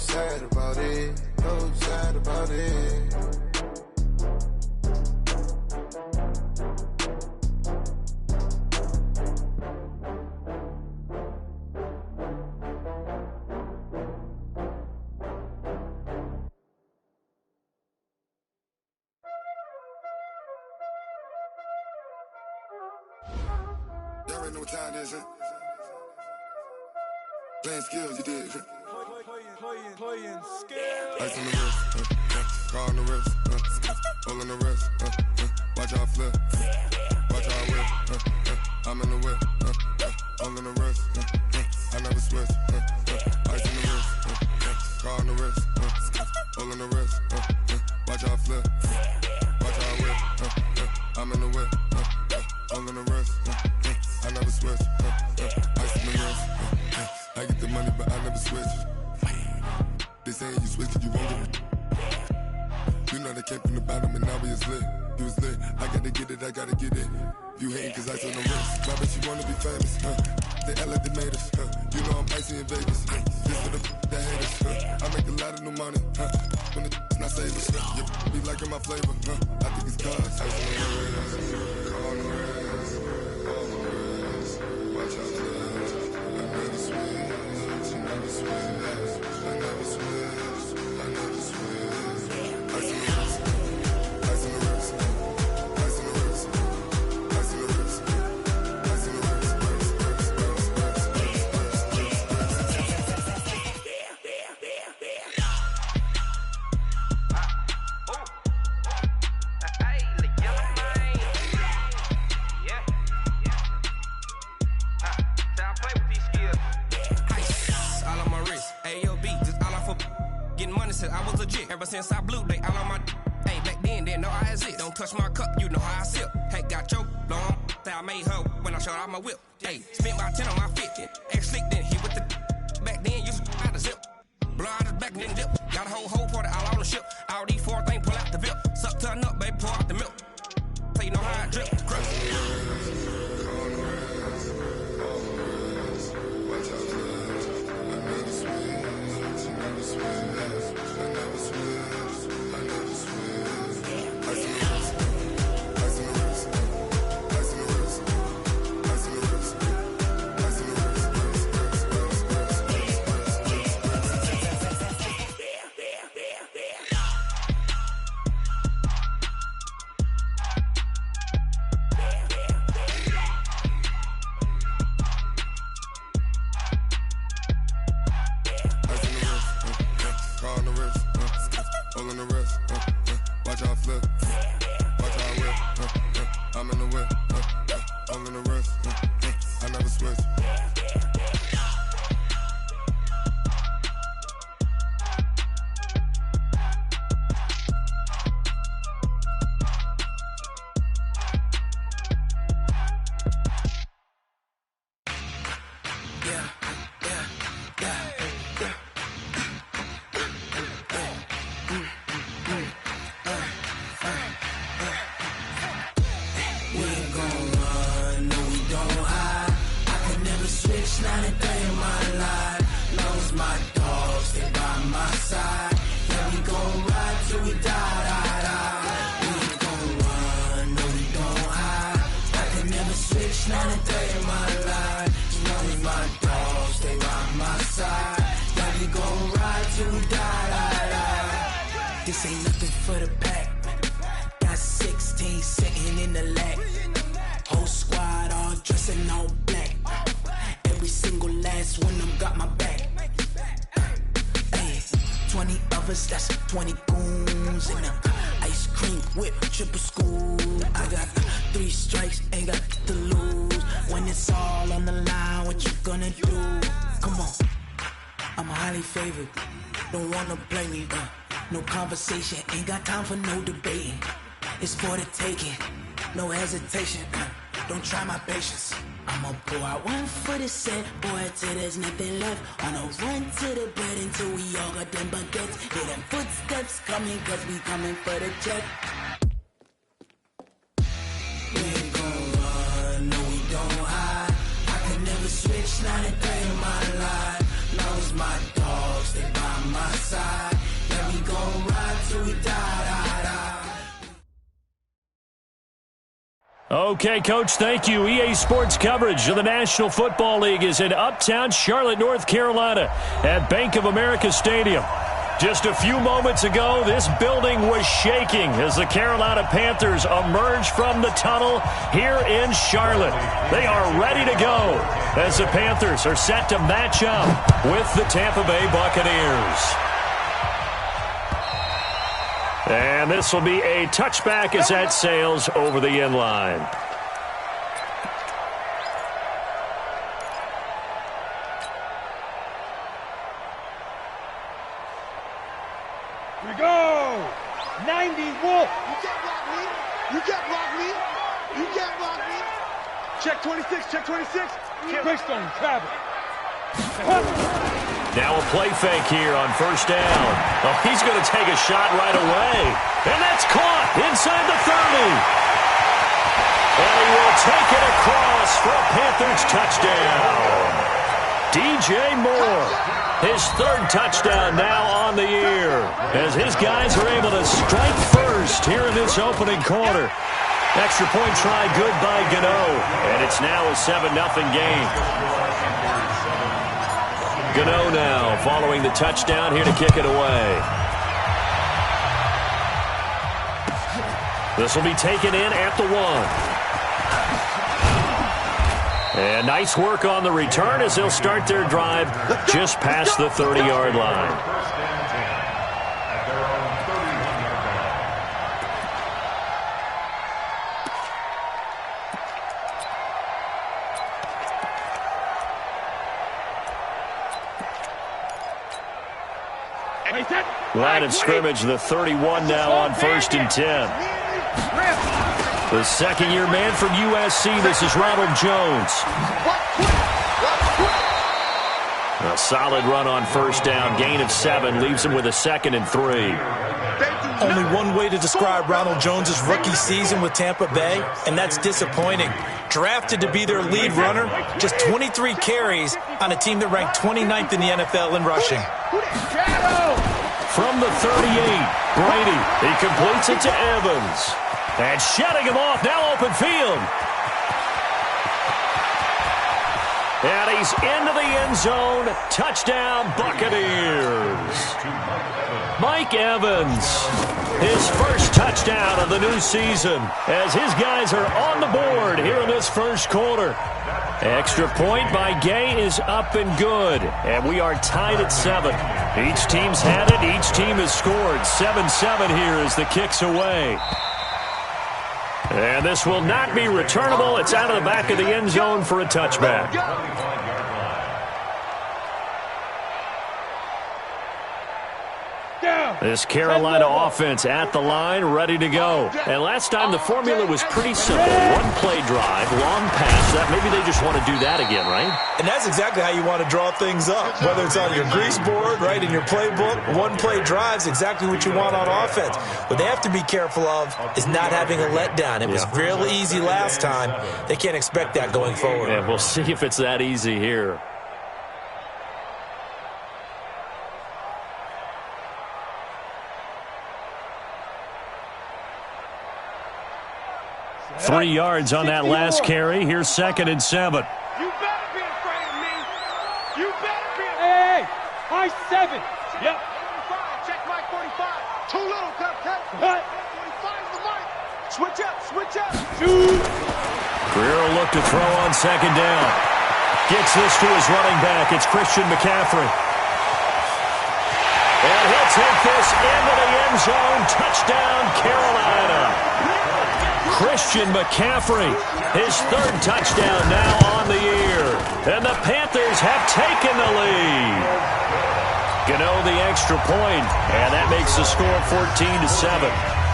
sad about it, so sad about it. Y'all already know what time it is, huh? Playing skills, you did, huh? Playing skills. Ice on the wrist, car on the wrist, hole in the wrist, watch how I flip, watch how I whip, I'm in the whip, hole in the wrist, I never switch, ice on the wrist, car on the wrist, hole in the wrist, watch how I flip, watch how I whip, I'm in the whip, hole in the wrist, I never switch, ice on the wrist, I get the money but I never switch. They saying you switch 'cause you won't get it. You know they came from the bottom and now we is lit. You was lit, I gotta get it, I gotta get it. You hating 'cause ice on the wrist. Why bet you wanna be famous, They act like they made us, You know I'm icy in Vegas, Just for the that hate us, I make a lot of new money, When the not savers, You be liking my flavor, I think it's cause ice on the wrist, on the wrist, on the wrist. Watch out, I never switch, I never switch. I never switch, I never switch. Ice on the wrist, ice on the wrist, ice on the wrist, ice on the wrist, ice on the wrist, I was legit. Ever since I blew, they all on my hey, back then, didn't know I exist. Don't touch my cup, you know how I sip. Hey, got your long, I made her when I showed out my whip. Hey, spent about 10 on my 50. Ex-slick, then hit with the back then, used to out the zip. Blow out his back, then dip. Got a whole party all on the ship. All these four things, pull out the VIP. Suck to a nut, baby, pour out the milk. So you know how I drip. Crush. This ain't nothing for the pack. Got 16 sitting in the lap. Whole squad all dressing all black. Every single last one of them got my back. Hey, 20 of us, that's 20 goons in them. Ice cream whip, triple school. I got 3 strikes, ain't got to lose. When it's all on the line, what you gonna do? Come on, I'm highly favored. Don't wanna play me, no conversation, ain't got time for no debating. It's for the taking, no hesitation. Don't try my patience. I'ma pour out one for the set, boy, till there's nothing left. On a run to the bed until we all got them baguettes. Hear them footsteps coming, cause we coming for the check. We ain't gon' run, no we don't hide. I can never switch, not a day in my life. Long as my dogs, they by my side. Okay, Coach, thank you. EA Sports coverage of the National Football League is in uptown Charlotte, North Carolina at Bank of America Stadium. Just a few moments ago, this building was shaking as the Carolina Panthers emerged from the tunnel here in Charlotte. They are ready to go as the Panthers are set to match up with the Tampa Bay Buccaneers. And this will be a touchback as that sails over the end line. Here we go. 90 Wolf. You can't block me. You can't block me. You can't block me. Check 26. Check 26. Greystone, Travis. Now a play fake here on first down. Oh, he's going to take a shot right away. And that's caught inside the 30. And he will take it across for a Panthers touchdown. DJ Moore, his third touchdown now on the year, as his guys are able to strike first here in this opening quarter. Extra point try good by Gano, and it's now a 7-0 game. Gano now following the touchdown here to kick it away. This will be taken in at the 1. And nice work on the return as they'll start their drive just past the 30-yard line. Line of scrimmage, the 31 now on 1st and 10. The second-year man from USC, this is Ronald Jones. A solid run on first down, gain of 7, leaves him with a 2nd and 3. Only one way to describe Ronald Jones' rookie season with Tampa Bay, and that's disappointing. Drafted to be their lead runner, just 23 carries on a team that ranked 29th in the NFL in rushing. From the 38, Brady, he completes it to Evans. And shutting him off, now open field. And he's into the end zone. Touchdown, Buccaneers. Mike Evans, his first touchdown of the new season, as his guys are on the board here in this first quarter. Extra point by Gay is up and good, and we are tied at 7. Each team's had it. Each team has scored. 7-7 here as the kick's away. And this will not be returnable. It's out of the back of the end zone for a touchback. This Carolina offense at the line, ready to go. And last time the formula was pretty simple. One play drive, long pass. That maybe they just want to do that again, right? And that's exactly how you want to draw things up. Whether it's on your grease board, right, in your playbook, one play drive's exactly what you want on offense. What they have to be careful of is not having a letdown. It was real easy last time. They can't expect that going forward. And we'll see if it's that easy here. Three yards on that last carry. Here's 2nd and 7. You better be afraid of me. You better be afraid. Hey, high 7. Yep. 45. Check Mike 45. Too little, cut. What? 45 the mic. Switch up. Guerrero looked to throw on 2nd down. Gets this to his running back. It's Christian McCaffrey. And he'll take this into the end zone. Touchdown, Carolina. Christian McCaffrey, his 3rd touchdown now on the year. And the Panthers have taken the lead. Gano the extra point, and that makes the score 14-7.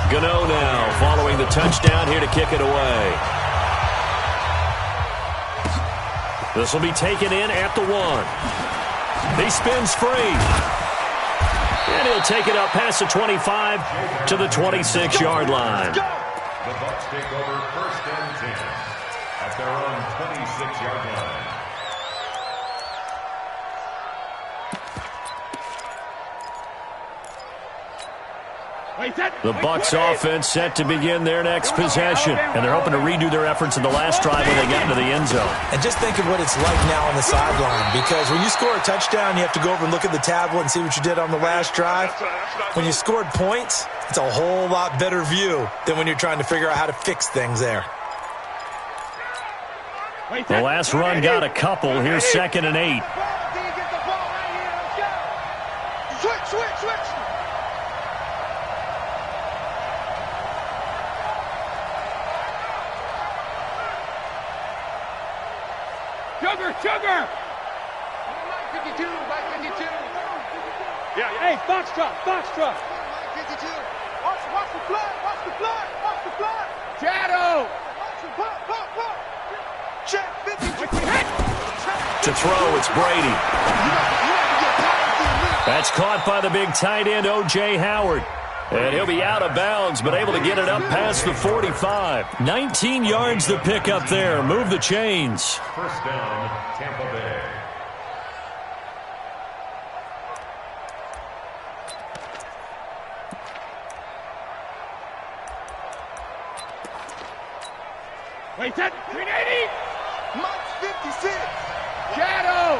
Gano now following the touchdown here to kick it away. This will be taken in at the 1. He spins free. And he'll take it up past the 25 to the 26-yard line. The Bucs take over 1st and 10 at their own 26-yard line. The Bucs offense set to begin their next possession, and they're hoping to redo their efforts in the last drive when they got into the end zone. And just think of what it's like now on the sideline, because when you score a touchdown, you have to go over and look at the tablet and see what you did on the last drive. When you scored points, it's a whole lot better view than when you're trying to figure out how to fix things there. The last run got a couple. Here's 2nd and 8. Switch. Sugar! 52, Mike 52. Yeah. Hey, Foxtrot. 52. Watch the blood. Shadow! Pop. Check 52. To throw, it's Brady. That's caught by the big tight end, O.J. Howard. And he'll be out of bounds, but able to get it up past the 45. 19 yards to pick up there. Move the chains. First down, Tampa Bay. Wait, that 380. Mike 56. Shadow.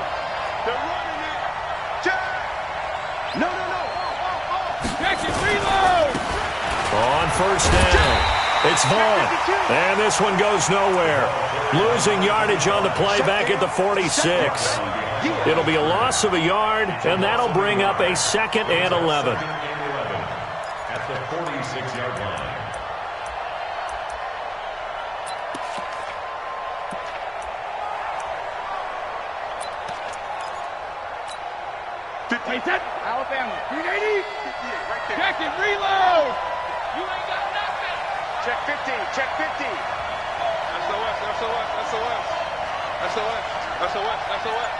They're running it. Jack. No. Jackson, reload. On first down, it's Vaughn. And this one goes nowhere. Losing yardage on the play back at the 46. It'll be a loss of a yard, and that'll bring up a 2nd and 11. At the 46-yard line. Wait, that Alabama 380. Jackson, reload. You ain't got nothing. Check 50. SOS.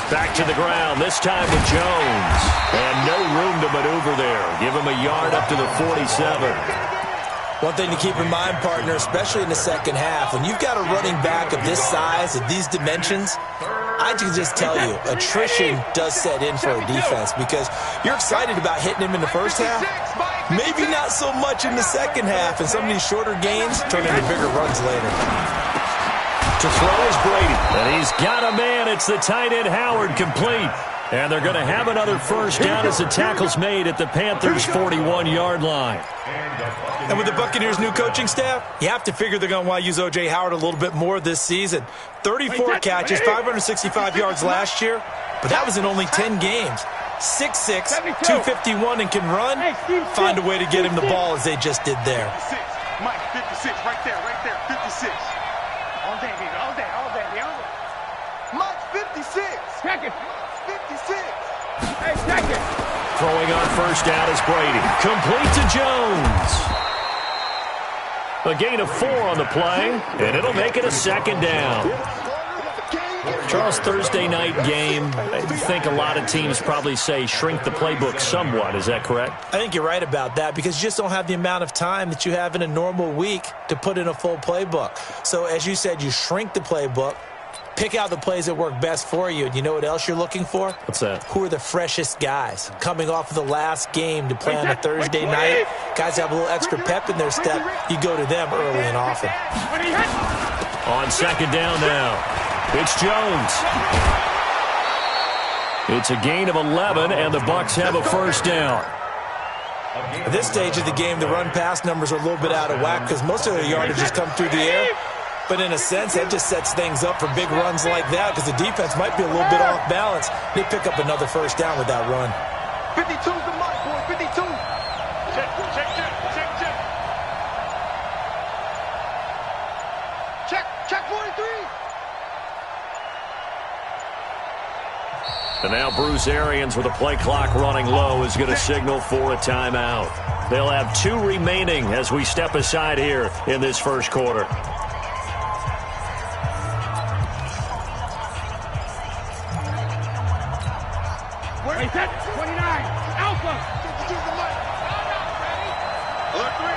Back to the ground, this time with Jones. And no room to maneuver there. Give him a yard up to the 47. One thing to keep in mind, partner, especially in the second half, when you've got a running back of this size, of these dimensions, I can just tell you, attrition does set in for a defense because you're excited about hitting him in the first half. Maybe not so much in the second half, and some of these shorter gains turn into bigger runs later. To throw is Brady, and he's got a man. It's the tight end Howard, complete. And they're going to have another first down as the tackle's made at the Panthers' 41-yard line. And with the Buccaneers' new coaching staff, you have to figure they're going to want to use O.J. Howard a little bit more this season. 34 catches, 565 yards last year, but that was in only 10 games. 6'6", 251, and can run. Find a way to get him the ball as they just did there. Mike 56, right there, 56. All day, baby, all day. Mike 56. Check it. 56. Hey, check it. Throwing on first down is Brady. Complete to Jones. A gain of 4 on the play, and it'll make it a 2nd down. Charles, Thursday night game, I think a lot of teams probably say shrink the playbook somewhat. Is that correct? I think you're right about that because you just don't have the amount of time that you have in a normal week to put in a full playbook. So as you said, you shrink the playbook, pick out the plays that work best for you. And you know what else you're looking for? What's that? Who are the freshest guys coming off of the last game to play on a Thursday night? Guys have a little extra pep in their step. You go to them early and often. On 2nd down now. It's Jones. It's a gain of 11, and the Bucs have a first down. At this stage of the game, the run-pass numbers are a little bit out of whack because most of their yardage has come through the air. But in a sense, that just sets things up for big runs like that because the defense might be a little bit off balance. They pick up another first down with that run. 52's the mark, boy. 52. Check 43. And now Bruce Arians, with the play clock running low, is going to signal for a timeout. They'll have 2 remaining as we step aside here in this first quarter. Wait, that 29. Alpha. Alert 3.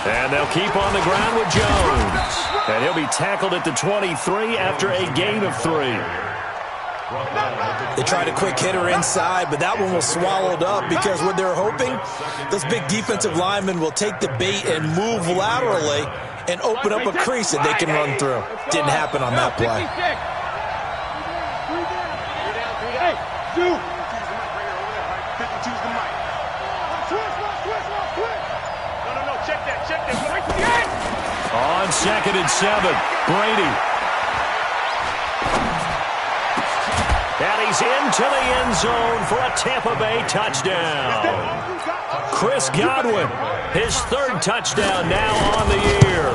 And they'll keep on the ground with Jones. And he'll be tackled at the 23 after a gain of 3. They tried a quick hitter inside, but that one was swallowed up because what they're hoping, those big defensive linemen will take the bait and move laterally and open up a crease that they can run through. Didn't happen on that play. On 2nd and 7, Brady. And he's into the end zone for a Tampa Bay touchdown. Chris Godwin, his 3rd touchdown now on the year,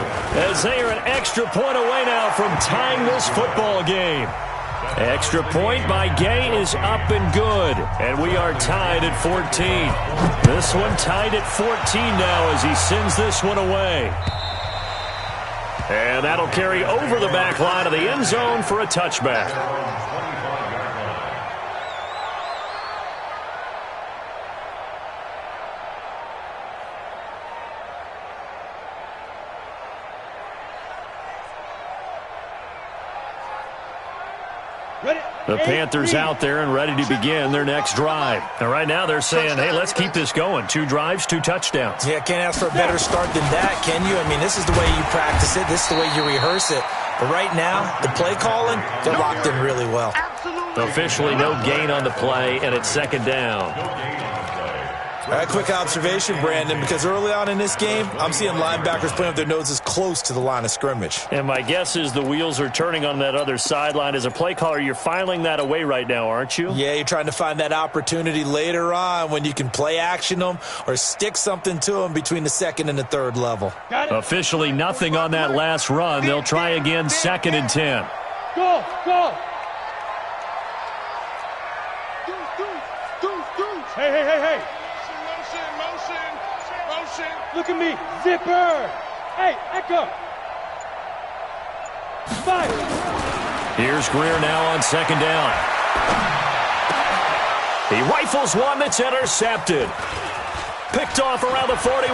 as they are an extra point away now from tying this football game. Extra point by Gay is up and good, and we are tied at 14. This one tied at 14 now as he sends this one away. And that'll carry over the back line of the end zone for a touchback. The Panthers out there and ready to begin their next drive. And right now they're saying, hey, let's keep this going. 2 drives, 2 touchdowns. Yeah, can't ask for a better start than that, can you? I mean, this is the way you practice it. This is the way you rehearse it. But right now, the play calling, they're locked in really well. Officially no gain on the play, and it's 2nd down. All right, quick observation, Brandon, because early on in this game, I'm seeing linebackers playing with their noses close to the line of scrimmage. And my guess is the wheels are turning on that other sideline. As a play caller, you're filing that away right now, aren't you? Yeah, you're trying to find that opportunity later on when you can play action them or stick something to them between the 2nd and the 3rd level. Officially nothing on that last run. They'll try again 2nd and 10. Go, go. Hey, hey, hey, hey. Look at me, zipper! Hey, Echo! Fire! Here's Greer now on 2nd down. He rifles one that's intercepted. Picked off around the 41.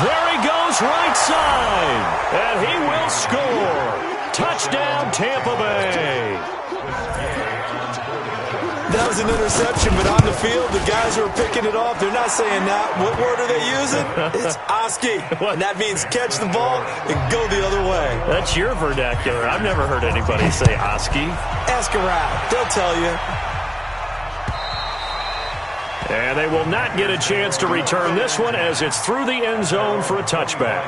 There he goes right side. And he will score. Touchdown, Tampa Bay. That was an interception, but on the field, the guys who are picking it off, they're not saying that. What word are they using? It's Oski. And that means catch the ball and go the other way. That's your vernacular. I've never heard anybody say Oski. Ask around. They'll tell you. And they will not get a chance to return this one as it's through the end zone for a touchback.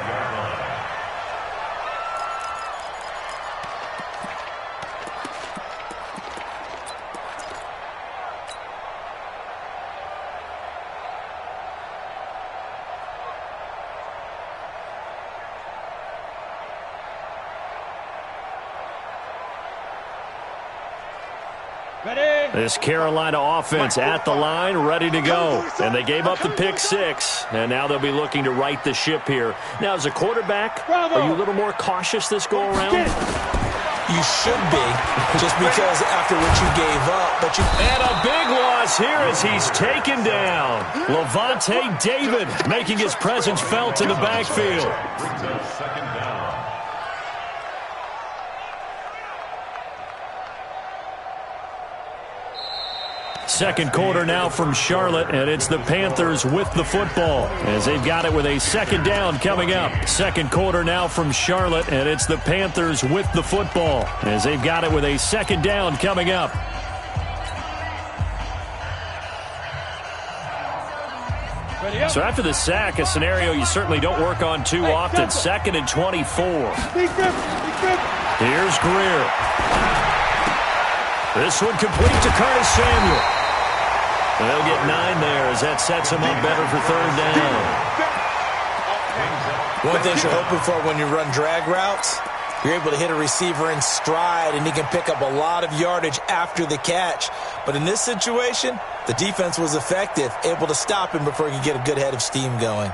This Carolina offense at the line, ready to go. And they gave up the pick 6, and now they'll be looking to right the ship here. Now, as a quarterback, are you a little more cautious this go-around? You should be, just because after what you gave up. And a big loss here as he's taken down. Levante David making his presence felt in the backfield. Second quarter now from Charlotte, and it's the Panthers with the football as they've got it with a 2nd down coming up. Second quarter now from Charlotte, and it's the Panthers with the football as they've got it with a 2nd down coming up. So after the sack, a scenario you certainly don't work on too often. 2nd and 24. Here's Greer. This one complete to Curtis Samuel. They'll get 9 there as that sets him up better for 3rd down. One thing you're hoping for when you run drag routes, you're able to hit a receiver in stride and he can pick up a lot of yardage after the catch. But in this situation, the defense was effective, able to stop him before he could get a good head of steam going.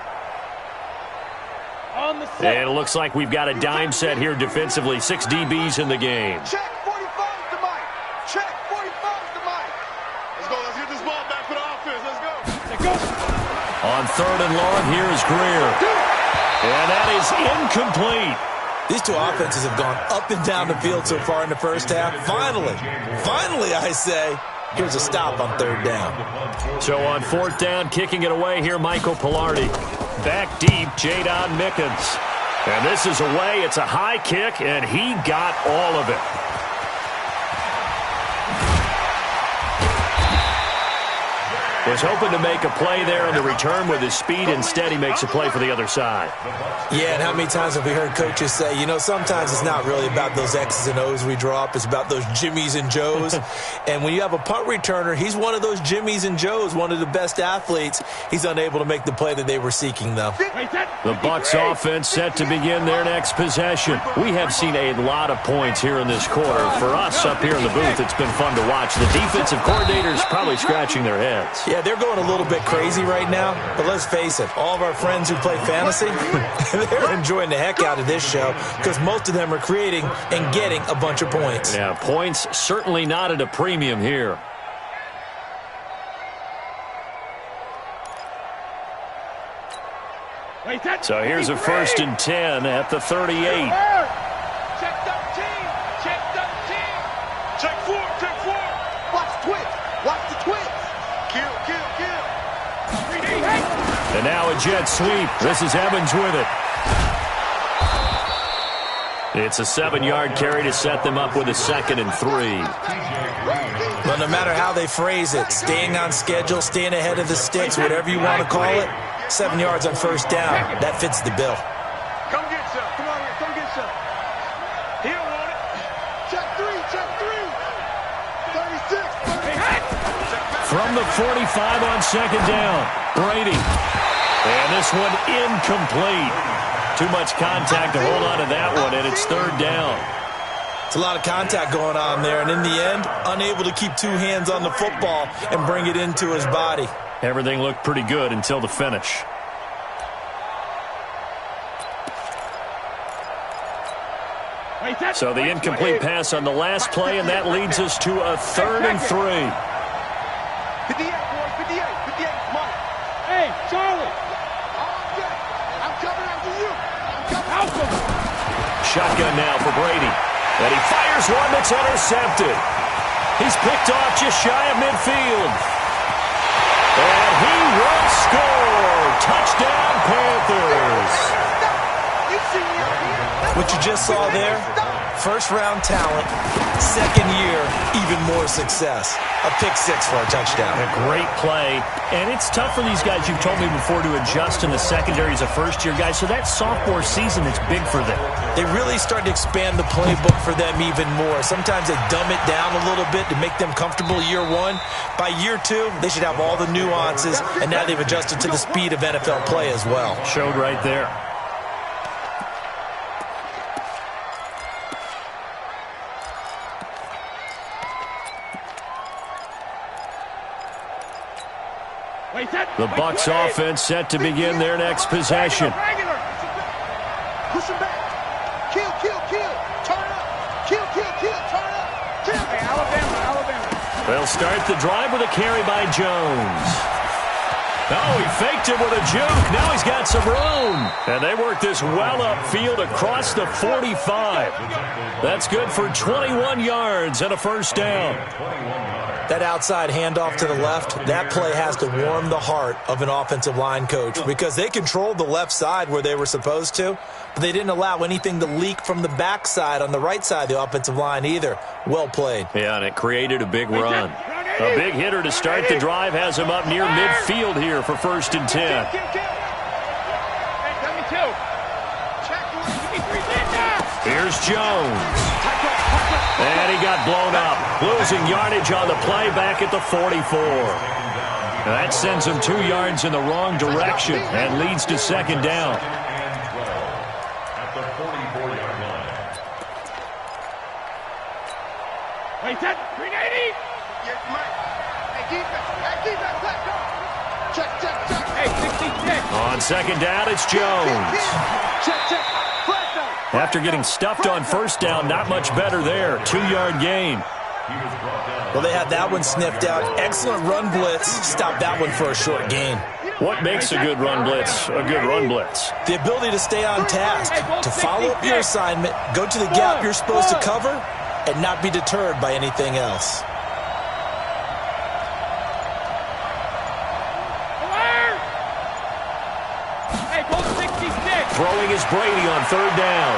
And it looks like we've got a dime set here defensively. 6 DBs in the game. Check 45 to Mike. Check 45 to Mike. Let's go. Let's get this ball back for the offense. Let's go. On 3rd and long, here's Greer. And that is incomplete. These two offenses have gone up and down the field so far in the first half. Finally, I say, here's a stop on third down. So on fourth down, kicking it away here, Michael Pilardi. Back deep, Jadon Mickens. And this is away. It's a high kick, and he got all of it. Was hoping to make a play there on the return with his speed. Instead, he makes a play for the other side. Yeah, and how many times have we heard coaches say, you know, sometimes it's not really about those X's and O's we draw up. It's about those Jimmies and Joes. And when you have a punt returner, he's one of those Jimmies and Joes, one of the best athletes. He's unable to make the play that they were seeking, though. The Bucs offense set to begin their next possession. We have seen a lot of points here in this quarter. For us up here in the booth, it's been fun to watch. The defensive coordinators probably scratching their heads. Yeah, they're going a little bit crazy right now, but let's face it, all of our friends who play fantasy, they're enjoying the heck out of this show because most of them are creating and getting a bunch of points. Yeah, points certainly not at a premium here. So here's a 1st and 10 at the 38. Check 13. Check 13. Check 4. Check 4. Watch the twitch. Watch the twitch. Kill. And now a jet sweep. This is Evans with it. It's a 7-yard carry to set them up with a 2nd and 3. But no matter how they phrase it, staying on schedule, staying ahead of the sticks, whatever you want to call it, 7 yards on first down, that fits the bill. Come get some. Come on here. Come get some. He don't want it. Check 3. Check 3. 36. From the 45 on 2nd down, Brady. And this one incomplete. Too much contact to hold on to that one, and it's 3rd down. It's a lot of contact going on there, and in the end, unable to keep 2 hands on the football and bring it into his body. Everything looked pretty good until the finish. So the incomplete pass on the last play, and that leads us to a 3rd and 3. 58, boys. 58. 58. Mike. Hey, Charlie. I'm coming after you. I'm coming. Shotgun now for Brady. And he fires one that's intercepted. He's picked off just shy of midfield. And he will score. Touchdown, Panthers. What you just saw there, first-round talent, 2nd year, even more success. A pick 6 for a touchdown. A great play. And it's tough for these guys, you've told me before, to adjust in the secondary as a first-year guy. So that sophomore season is big for them. They really start to expand the playbook for them even more. Sometimes they dumb it down a little bit to make them comfortable year 1. By year 2, they should have all the nuances, and now they've adjusted to the speed of NFL play as well. Showed right there. The Bucs offense set to begin their next possession. Push him back. Kill. Turn up. Kill. Turn up. Kill. Hey, Alabama. They'll start the drive with a carry by Jones. Oh, he faked it with a juke. Now he's got some room. And they work this well upfield across the 45. That's good for 21 yards and a 1st down. That outside handoff to the left, that play has to warm the heart of an offensive line coach because they controlled the left side where they were supposed to, but they didn't allow anything to leak from the backside on the right side of the offensive line either. Well played. Yeah, and it created a big run. A big hitter to start the drive has him up near midfield here for 1st and 10. Here's Jones. And he got blown up. Losing yardage on the play back at the 44. That sends him 2 yards in the wrong direction and leads to 2nd down. At the 44-yard line. Wait, that 380. Yes, Mike. Hey, defense, let's go. Check. Hey, 66. On 2nd down, it's Jones. Check. After getting stuffed on 1st down, not much better there. 2-yard gain. Well, they had that one sniffed out. Excellent run blitz. Stopped that one for a short gain. What makes a good run blitz a good run blitz? The ability to stay on task, to follow up your assignment, go to the gap you're supposed to cover, and not be deterred by anything else. Throwing is Brady on third down.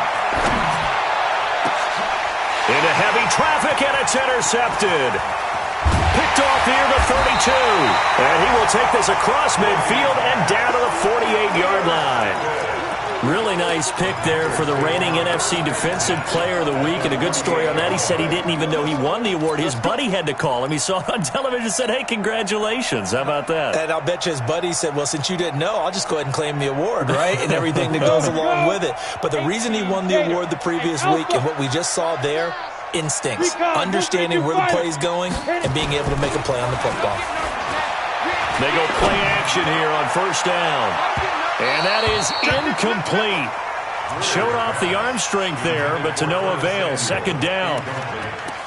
Into heavy traffic, and it's intercepted. Picked off near the 32. And he will take this across midfield and down to the 48-yard line. Really nice pick there for the reigning NFC Defensive Player of the Week. And a good story on that, he said he didn't even know he won the award. His buddy had to call him. He saw it on television and said, hey, congratulations. How about that? And I'll bet you his buddy said, well, since you didn't know, I'll just go ahead and claim the award, right? And everything that goes along with it. But the reason he won the award the previous week and what we just saw there, instincts, understanding where the play is going, and being able to make a play on the football. They go play action here on first down. And that is incomplete. Showed off the arm strength there, but to no avail. Second down.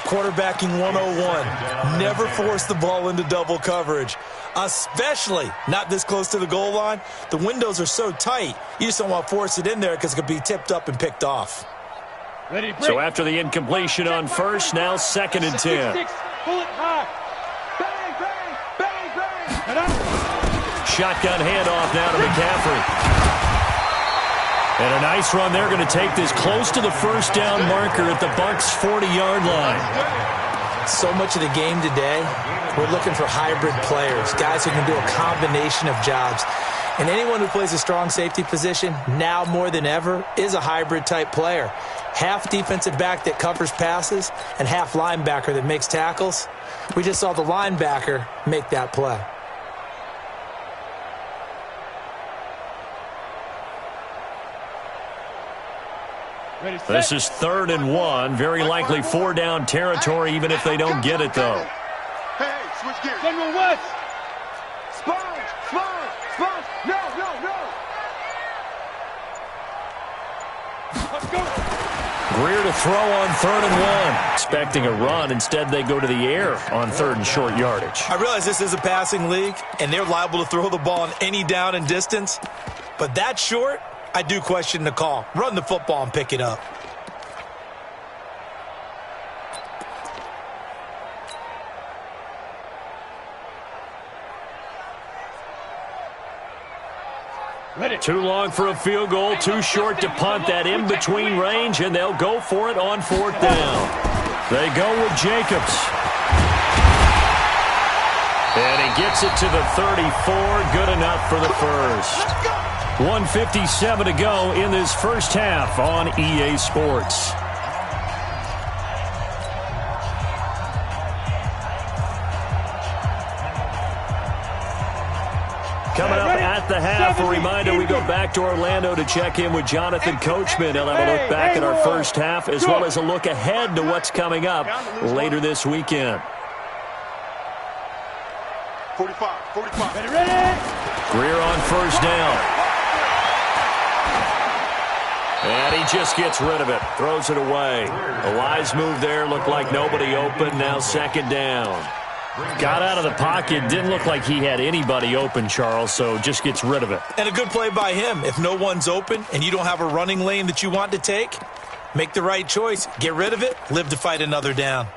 Quarterbacking 101. Never force the ball into double coverage, especially not this close to the goal line. The windows are so tight, you just don't want to force it in there because it could be tipped up and picked off. So after the incompletion on first, now second and 10. Shotgun handoff now to McCaffrey. And a nice run there, going to take this close to the first down marker at the Bucs' 40-yard line. So much of the game today, we're looking for hybrid players, guys who can do a combination of jobs. And anyone who plays a strong safety position, now more than ever, is a hybrid-type player. Half defensive back that covers passes and half linebacker that makes tackles. We just saw the linebacker make that play. This is 3rd and 1. Very likely 4-down territory, even if they don't get it, though. Hey, switch gears. General West. Sponge. No. Let's go. Greer to throw on 3rd and 1. Expecting a run. Instead, they go to the air on 3rd and short yardage. I realize this is a passing league, and they're liable to throw the ball on any down and distance. But that short, I do question the call. Run the football and pick it up. Too long for a field goal, too short to punt. That in-between range, and they'll go for it on 4th down. They go with Jacobs. And he gets it to the 34. Good enough for the first. 1:57 to go in this first half on EA Sports. Coming up at the half, a reminder, we go back to Orlando to check in with Jonathan Coachman. He'll have a look back at our first half, as well as a look ahead to what's coming up later this weekend. 45. Ready? Greer on first down. And he just gets rid of it, throws it away. A wise move there, looked like nobody open, now second down. Got out of the pocket, didn't look like he had anybody open, Charles, so just gets rid of it. And a good play by him. If no one's open and you don't have a running lane that you want to take, make the right choice. Get rid of it, live to fight another down.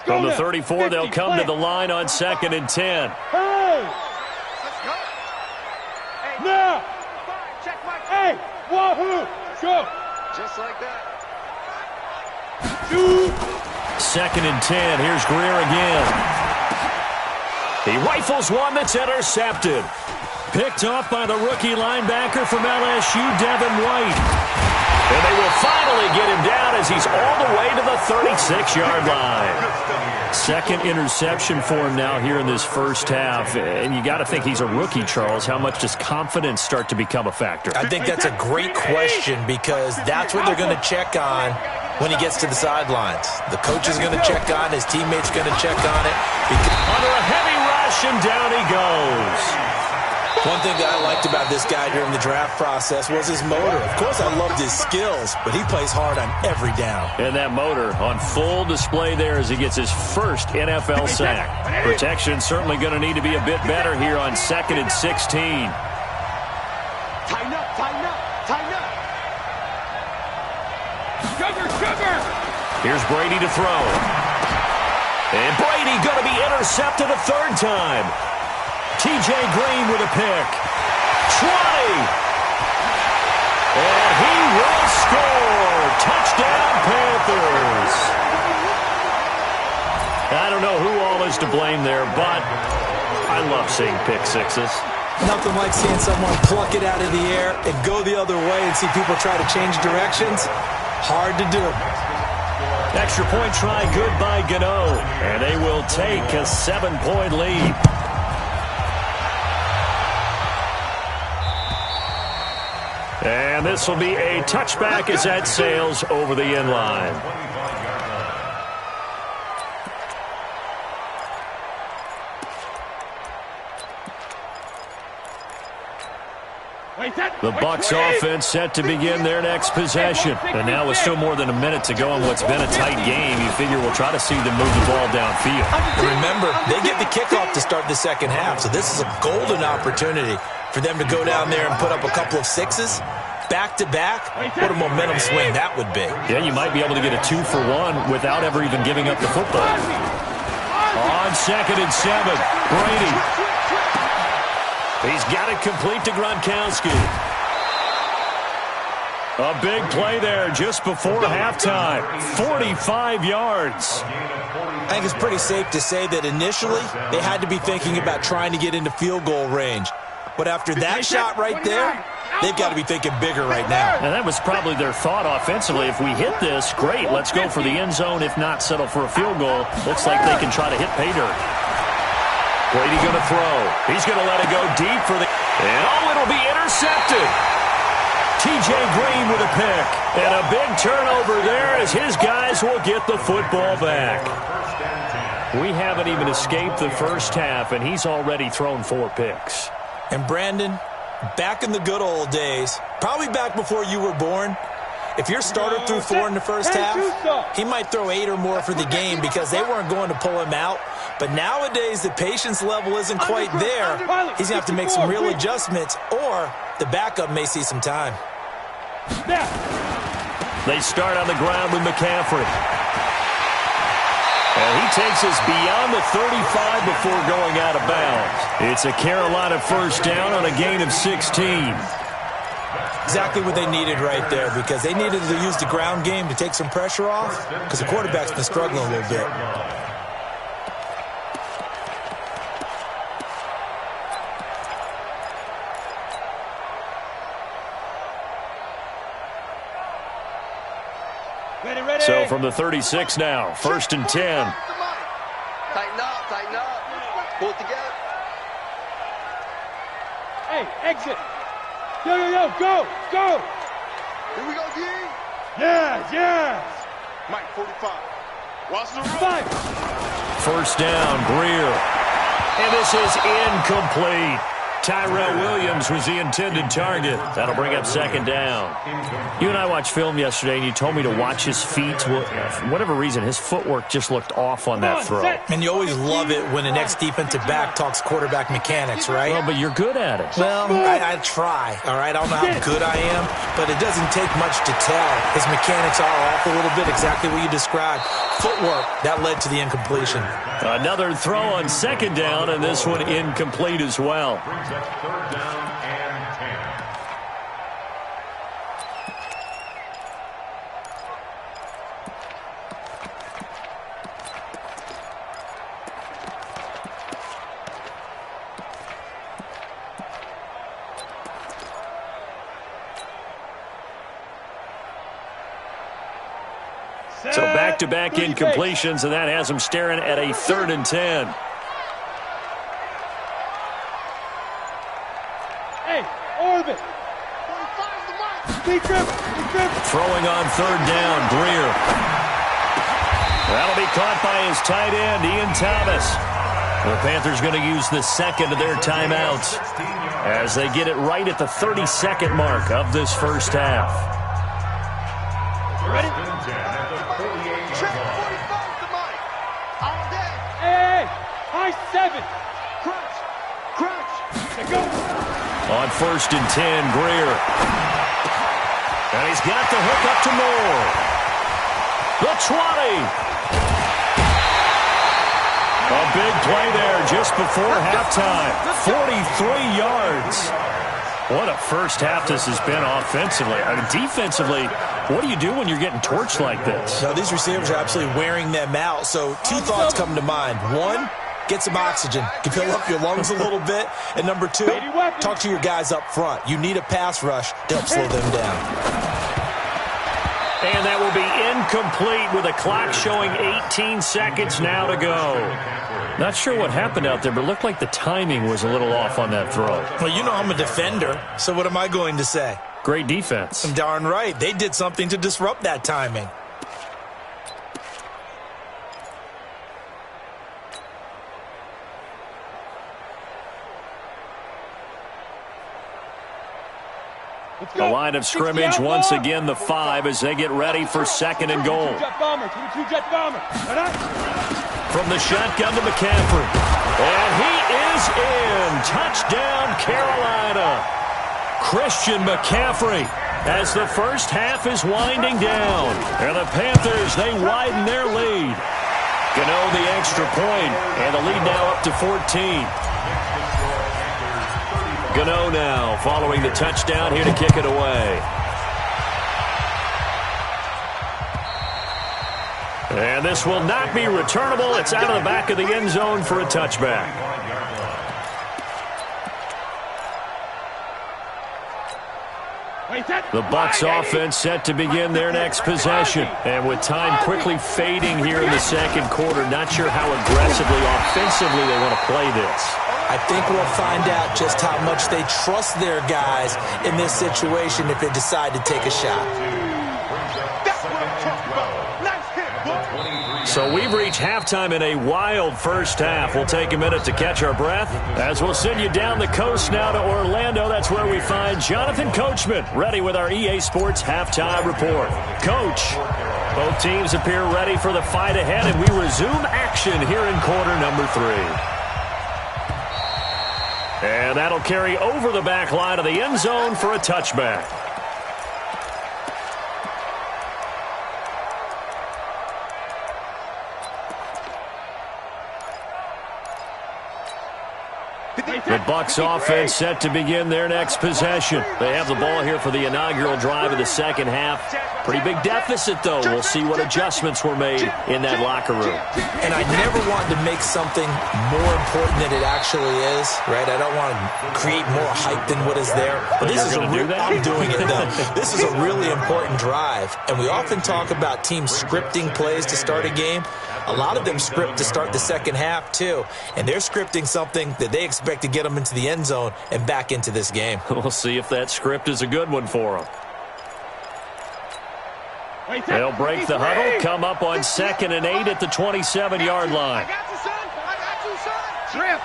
From the 34, they'll come to the line on 2nd and 10. Hey! Now! Hey! Wahoo! Go! Just like that. Shoot! 2nd and 10. Here's Greer again. He rifles one that's intercepted. Picked off by the rookie linebacker from LSU, Devin White. And they will finally get him down as he's all the way to the 36-yard line. Second interception for him now here in this first half. And you got to think he's a rookie, Charles. How much does confidence start to become a factor? I think that's a great question because that's what they're going to check on when he gets to the sidelines. The coach is going to check on, his teammates are going to check on it. Under a heavy rush, and down he goes. One thing that I liked about this guy during the draft process was his motor. Of course, I loved his skills, but he plays hard on every down. And that motor on full display there as he gets his first NFL sack. Protection certainly going to need to be a bit better here on 2nd and 16. Tighten up, tighten up, tighten up. Sugar. Here's Brady to throw. And Brady going to be intercepted a third time. T.J. Green with a pick. 20. And he will score. Touchdown, Panthers. I don't know who all is to blame there, but I love seeing pick sixes. Nothing like seeing someone pluck it out of the air and go the other way and see people try to change directions. Hard to do. Extra point try good by Gano. And they will take a 7-point lead. And this will be a touchback as that sails over the end line. The Bucs offense set to begin their next possession. And now with still more than a minute to go in what's been a tight game, you figure we'll try to see them move the ball downfield. Remember, they get the kickoff to start the second half, so this is a golden opportunity for them to go down there and put up a couple of sixes. Back-to-back, what a momentum swing that would be. Yeah, you might be able to get a 2-for-1 without ever even giving up the football. On 2nd and 7, Brady. He's got it complete to Gronkowski. A big play there just before halftime. 45 yards. I think it's pretty safe to say that initially they had to be thinking about trying to get into field goal range. But after that shot right there, they've got to be thinking bigger right now. And that was probably their thought offensively. If we hit this, great, let's go for the end zone. If not, settle for a field goal. Looks like they can try to hit pay dirt. Brady going to throw. He's going to let it go deep for the... And it'll be intercepted. T.J. Green with a pick. And a big turnover there as his guys will get the football back. We haven't even escaped the first half, and he's already thrown 4 picks. And Brandon, back in the good old days, probably back before you were born, if your starter threw 4 in the first half, he might throw 8 or more for the game because they weren't going to pull him out. But nowadays, the patience level isn't quite there. He's going to have to make some real adjustments, or the backup may see some time. They start on the ground with McCaffrey. And he takes us beyond the 35 before going out of bounds. It's a Carolina first down on a gain of 16. Exactly what they needed right there, because they needed to use the ground game to take some pressure off, because the quarterback's been struggling a little bit. Ready. So from the 36 now, 1st and 10. Tighten up. Pull it together. Hey, exit. Yo, go. Here we go, G. Yes. Mike, 45. Watch the room. 5. First down, Greer. And this is incomplete. Tyrell Williams was the intended target. That'll bring up 2nd down. You and I watched film yesterday, and you told me to watch his feet. Well, for whatever reason, his footwork just looked off on that throw. And you always love it when the next defensive back talks quarterback mechanics, right? Well, but you're good at it. Well, I try, all right? I don't know how good I am, but it doesn't take much to tell. His mechanics are off a little bit, exactly what you described. Footwork, that led to the incompletion. Another throw on 2nd down, and this one incomplete as well. Brings up 3rd down and 10. So back-to-back incompletions, and that has them staring at a 3rd and 10. Hey, orbit. 45 the mic. Throwing on 3rd down, Greer. That'll be caught by his tight end, Ian Thomas. The Panthers going to use the second of their timeouts as they get it right at the 30-second mark of this first half. Ready? Check 45 to Mike. All day. Hey, high 7. Crunch. Crunch. Let's go. On 1st and 10, Greer. And he's got the hook up to Moore. The 20. A big play there just before halftime. 43 yards. What a first half this has been offensively. I mean, defensively, what do you do when you're getting torched like this? Now, these receivers are absolutely wearing them out. So 2 thoughts come to mind. 1, get some oxygen. You can fill up your lungs a little bit. And number 2, talk to your guys up front. You need a pass rush to help slow them down. And that will be incomplete with a clock showing 18 seconds now to go. Not sure what happened out there, but it looked like the timing was a little off on that throw. Well, you know I'm a defender, so what am I going to say? Great defense. I'm darn right. They did something to disrupt that timing. The line of scrimmage once again the 5 as they get ready for 2nd and goal. From the shotgun to McCaffrey. And he is in. Touchdown, Carolina. Christian McCaffrey as the first half is winding down. And the Panthers, they widen their lead. Gano the extra point, and the lead now up to 14. Gano now following the touchdown here to kick it away. And this will not be returnable. It's out of the back of the end zone for a touchback. The Bucs offense set to begin their next possession. And with time quickly fading here in the second quarter, not sure how aggressively, offensively they want to play this. I think we'll find out just how much they trust their guys in this situation if they decide to take a shot. That's what I'm talking about. Nice hit, boy. So we've reached halftime in a wild first half. We'll take a minute to catch our breath as we'll send you down the coast now to Orlando. That's where we find Jonathan Coachman ready with our EA Sports halftime report. Coach, both teams appear ready for the fight ahead, and we resume action here in quarter number 3. And that'll carry over the back line of the end zone for a touchback. The Bucs offense set to begin their next possession. They have the ball here for the inaugural drive of the second half. Pretty big deficit, though. We'll see what adjustments were made in that locker room. And I never want to make something more important than it actually is, right? I don't want to create more hype than what is there. But this is I'm doing it, though. This is a really important drive. And we often talk about teams scripting plays to start a game. A lot of them script to start the second half, too. And they're scripting something that they expect to get them into the end zone and back into this game. We'll see if that script is a good one for them. They'll break the huddle, come up on 2nd and 8 at the 27-yard line. I got you, son. I got you, son. Slam.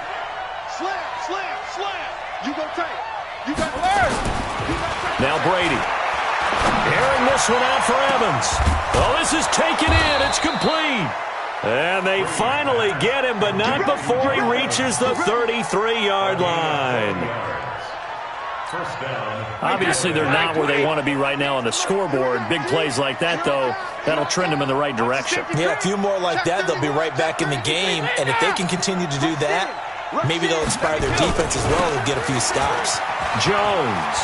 Slam, slam, slam. You go take. You got to learn. Now Brady. Airing this one out for Evans. Oh, this is taken in. It's complete. And they finally get him, but not before he reaches the 33-yard line. Obviously, they're not where they want to be right now on the scoreboard. Big plays like that, though, that'll trend them in the right direction. Yeah, a few more like that, they'll be right back in the game. And if they can continue to do that, maybe they'll inspire their defense as well. They'll get a few stops. Jones.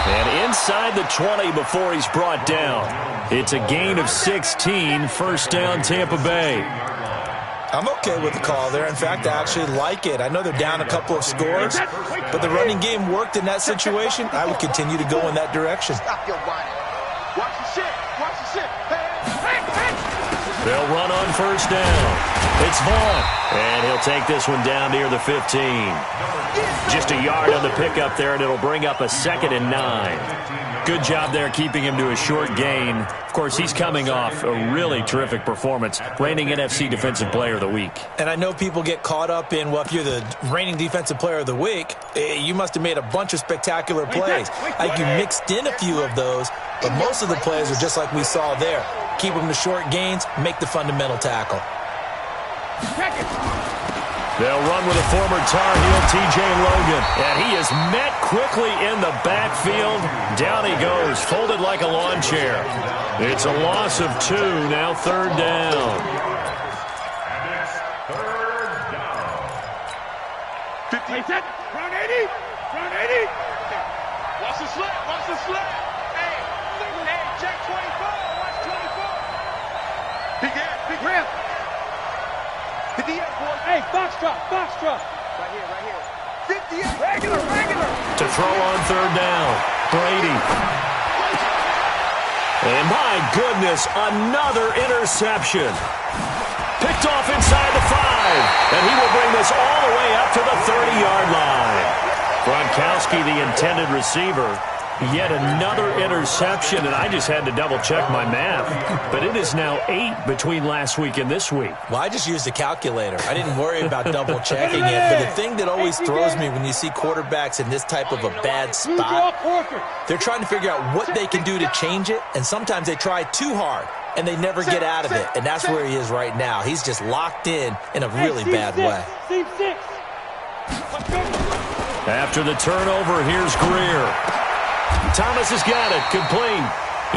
And inside the 20 before he's brought down. It's a gain of 16, first down Tampa Bay. I'm okay with the call there. In fact, I actually like it. I know they're down a couple of scores, but the running game worked in that situation. I would continue to go in that direction. Stop your whining. Watch the shit. Watch the shit. They'll run on first down. It's Vaughn, and he'll take this one down near the 15. Just a yard on the pickup there, and it'll bring up a 2nd and 9. Good job there keeping him to a short gain. Of course, he's coming off a really terrific performance, reigning NFC Defensive Player of the Week. And I know people get caught up in, well, if you're the reigning Defensive Player of the Week, you must have made a bunch of spectacular plays. Like you mixed in a few of those, but most of the plays are just like we saw there. Keep them to short gains, make the fundamental tackle. They'll run with a former Tar Heel, T.J. Logan. And he is met quickly in the backfield. Down he goes, folded like a lawn chair. It's a loss of 2, now third down. And it's third down. 50. Front 80. Front 80. Watch the slip. Watch the slip. Hey, check 24. Watch 24. Big air. Big ramp. Hit the air, boy. Hey, box drop. Right here. 58. Regular. To throw on third down, Brady. And my goodness, another interception. Picked off inside the 5. And he will bring this all the way up to the 30-yard line. Gronkowski, the intended receiver. Yet another interception, and I just had to double-check my math. But it is now 8 between last week and this week. Well, I just used a calculator. I didn't worry about double-checking it. But the thing that always throws me when you see quarterbacks in this type of a bad spot, they're trying to figure out what they can do to change it, and sometimes they try too hard, and they never get out of it. And that's where he is right now. He's just locked in a really bad way. After the turnover, here's Greer. Thomas has got it, complete.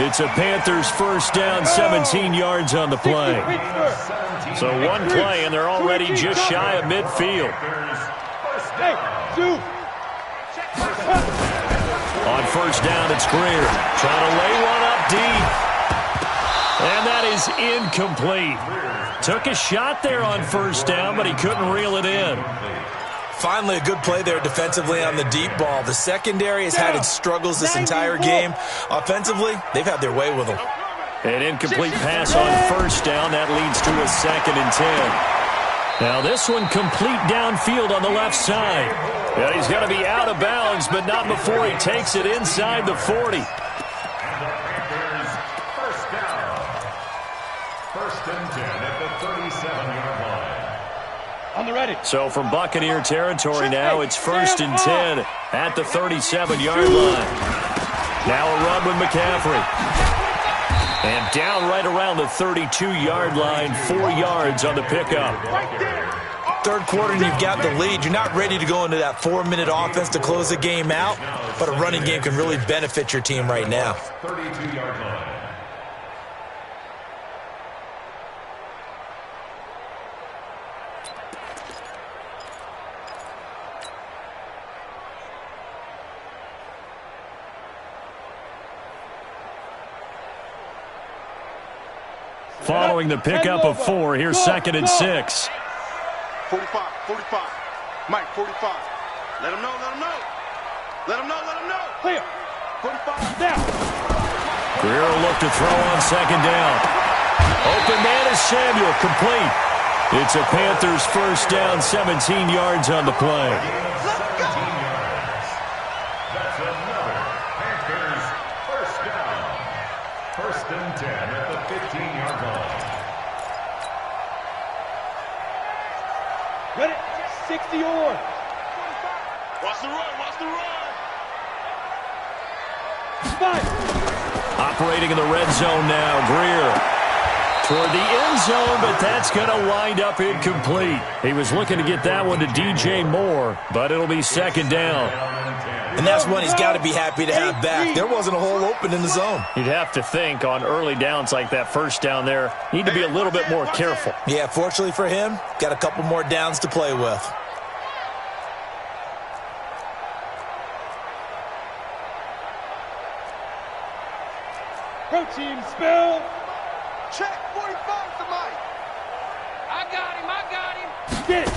It's a Panthers first down, 17 yards on the play. So one play, and they're already just shy of midfield. On first down, it's Greer. Trying to lay one up deep. And that is incomplete. Took a shot there on first down, but he couldn't reel it in. Finally, a good play there defensively on the deep ball. The secondary has had its struggles this entire game. Offensively, they've had their way with them. An incomplete pass on first down. That leads to a 2nd and 10. Now this one complete downfield on the left side. Yeah, he's going to be out of bounds, but not before he takes it inside the 40. And the Panthers first down. First and 10 at the 37-yard line. On the ready. So from Buccaneer territory now, it's first and 10 at the 37-yard line. Now a run with McCaffrey. And down right around the 32-yard line, 4 yards on the pickup. Third quarter and you've got the lead. You're not ready to go into that 4-minute offense to close the game out, but a running game can really benefit your team right now. 32-yard line. Following the pickup of 4, here's 2nd and 6. 45. Mike, 45. Let him know. Clear. 45. Now. Greer will look to throw on 2nd down. Open man is Samuel, complete. It's a Panthers first down, 17 yards on the play. 17 yards. That's another Panthers first down. First and 10 at the 15-yard line. Ready. 60 or. Watch the run. 5. Operating in the red zone now, Greer. Toward the end zone, but that's going to wind up incomplete. He was looking to get that one to DJ Moore, but it'll be 2nd down. And that's one he's got to be happy to have back. There wasn't a hole open in the zone. You'd have to think on early downs like that first down there, need to be a little bit more careful. Yeah, fortunately for him, got a couple more downs to play with. Protein spill. Check 45 to Mike. I got him. Get it.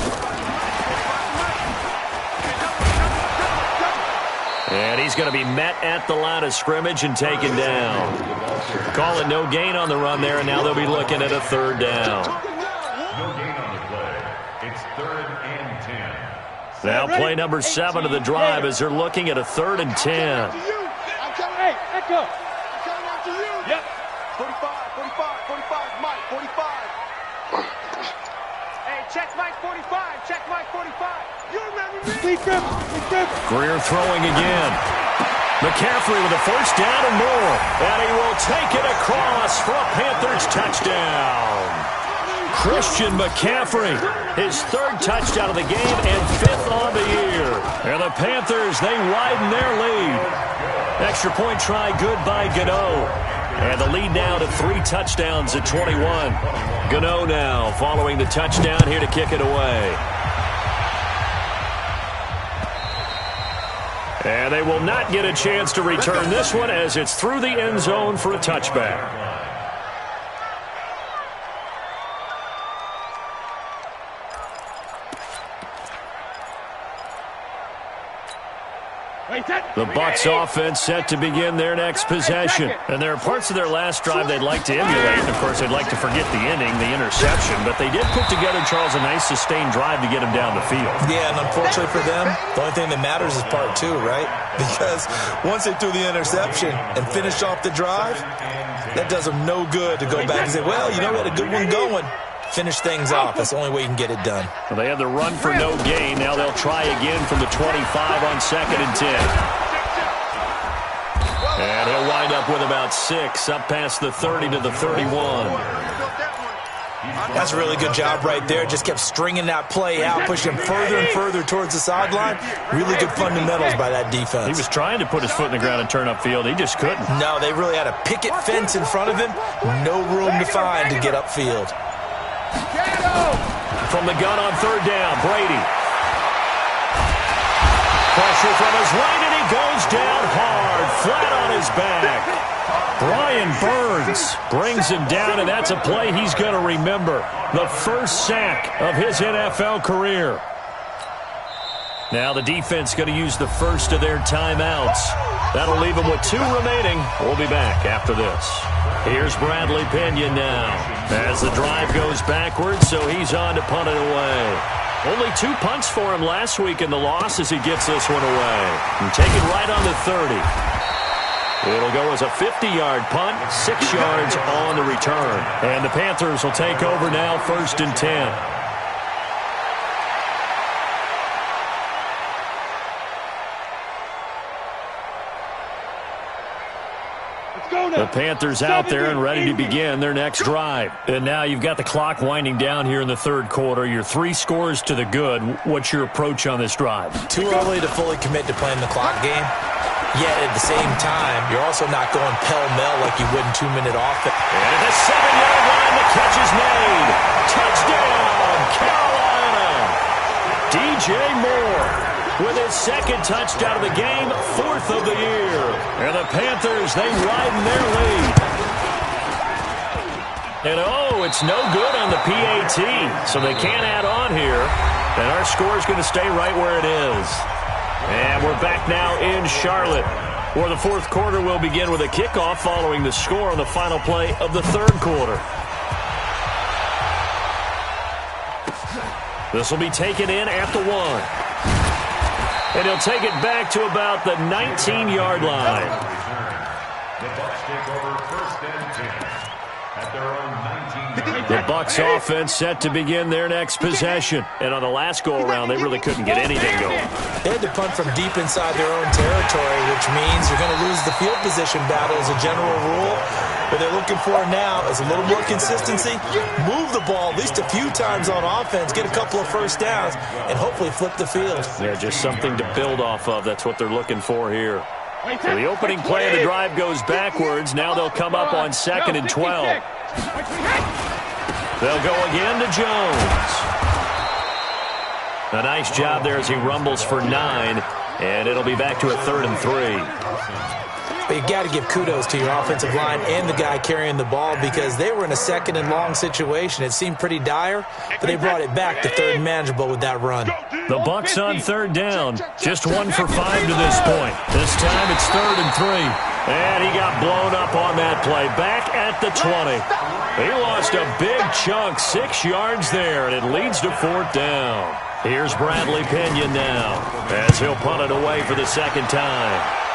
And he's going to be met at the line of scrimmage and taken down. Call it no gain on the run there, and now they'll be looking at a 3rd down. No gain on the play. It's 3rd and 10. Now play number 7 of the drive as they're looking at a 3rd and 10. Hey, go. Coming after you. Yep. 45, 45, 45, Mike, 45. Hey, check Mike 45, check Mike 45. You remember me? Lead grip. Greer throwing again. McCaffrey with a first down and more. And he will take it across for a Panthers touchdown. Christian McCaffrey, his third touchdown of the game and fifth on the year. And the Panthers, they widen their lead. Extra point try good by Gano. And the lead now to 3 touchdowns at 21. Gano now following the touchdown here to kick it away. And they will not get a chance to return this one as it's through the end zone for a touchback. The Bucs offense set to begin their next possession. And there are parts of their last drive they'd like to emulate. And, of course, they'd like to forget the inning, the interception. But they did put together, Charles, a nice sustained drive to get them down the field. Yeah, and unfortunately for them, the only thing that matters is part 2, right? Because once they threw the interception and finished off the drive, that does them no good to go back and say, well, you know, we had a good one going. Finish things off. That's the only way you can get it done. Well, they had the run for no gain. Now they'll try again from the 25 on 2nd and 10. And he'll wind up with about 6, up past the 30 to the 31. That's a really good job right there. Just kept stringing that play out, pushing him further and further towards the sideline. Really good fundamentals by that defense. He was trying to put his foot in the ground and turn upfield. He just couldn't. No, they really had a picket fence in front of him. No room to find to get upfield. From the gun on 3rd down, Brady. Pressure from his right, and he goes down hard, flat on his back. Brian Burns brings him down, and that's a play he's going to remember. The first sack of his NFL career. Now the defense going to use the first of their timeouts. That'll leave them with 2 remaining. We'll be back after this. Here's Bradley Pinion now as the drive goes backwards, so he's on to punt it away. Only 2 punts for him last week in the loss as he gets this one away. And take it right on the 30. It'll go as a 50-yard punt, 6 yards on the return. And the Panthers will take over now, 1st and 10. The Panthers out there and ready to begin their next drive. And now you've got the clock winding down here in the 3rd quarter. You're 3 scores to the good. What's your approach on this drive? Too early to fully commit to playing the clock game. Yet at the same time, you're also not going pell-mell like you would in 2-minute offense. And at the 7-yard line, the catch is made. Touchdown, Carolina. DJ Moore with his 2nd touchdown of the game, 4th of the year. And the Panthers, they widen their lead. And oh, it's no good on the PAT, so they can't add on here. And our score is going to stay right where it is. And we're back now in Charlotte, where the 4th quarter will begin with a kickoff following the score on the final play of the 3rd quarter. This will be taken in at the 1. And he'll take it back to about the 19-yard line. The Bucs take over 1st and 10 at their own 19-yard line. The Bucs offense set to begin their next possession. And on the last go-around, they really couldn't get anything going. They had to punt from deep inside their own territory, which means you're going to lose the field position battle as a general rule. What they're looking for now is a little more consistency, move the ball at least a few times on offense, get a couple of first downs, and hopefully flip the field. Yeah, just something to build off of. That's what they're looking for here. So the opening play of the drive goes backwards. Now they'll come up on 2nd and 12. They'll go again to Jones. A nice job there as he rumbles for 9, and it'll be back to a 3rd and 3. But you got to give kudos to your offensive line and the guy carrying the ball because they were in a 2nd and long situation. It seemed pretty dire, but they brought it back to 3rd and manageable with that run. The Bucs on 3rd down. Just 1 for 5 to this point. This time it's 3rd and 3. And he got blown up on that play. Back at the 20. He lost a big chunk, 6 yards there, and it leads to 4th down. Here's Bradley Pinion now as he'll punt it away for the 2nd time.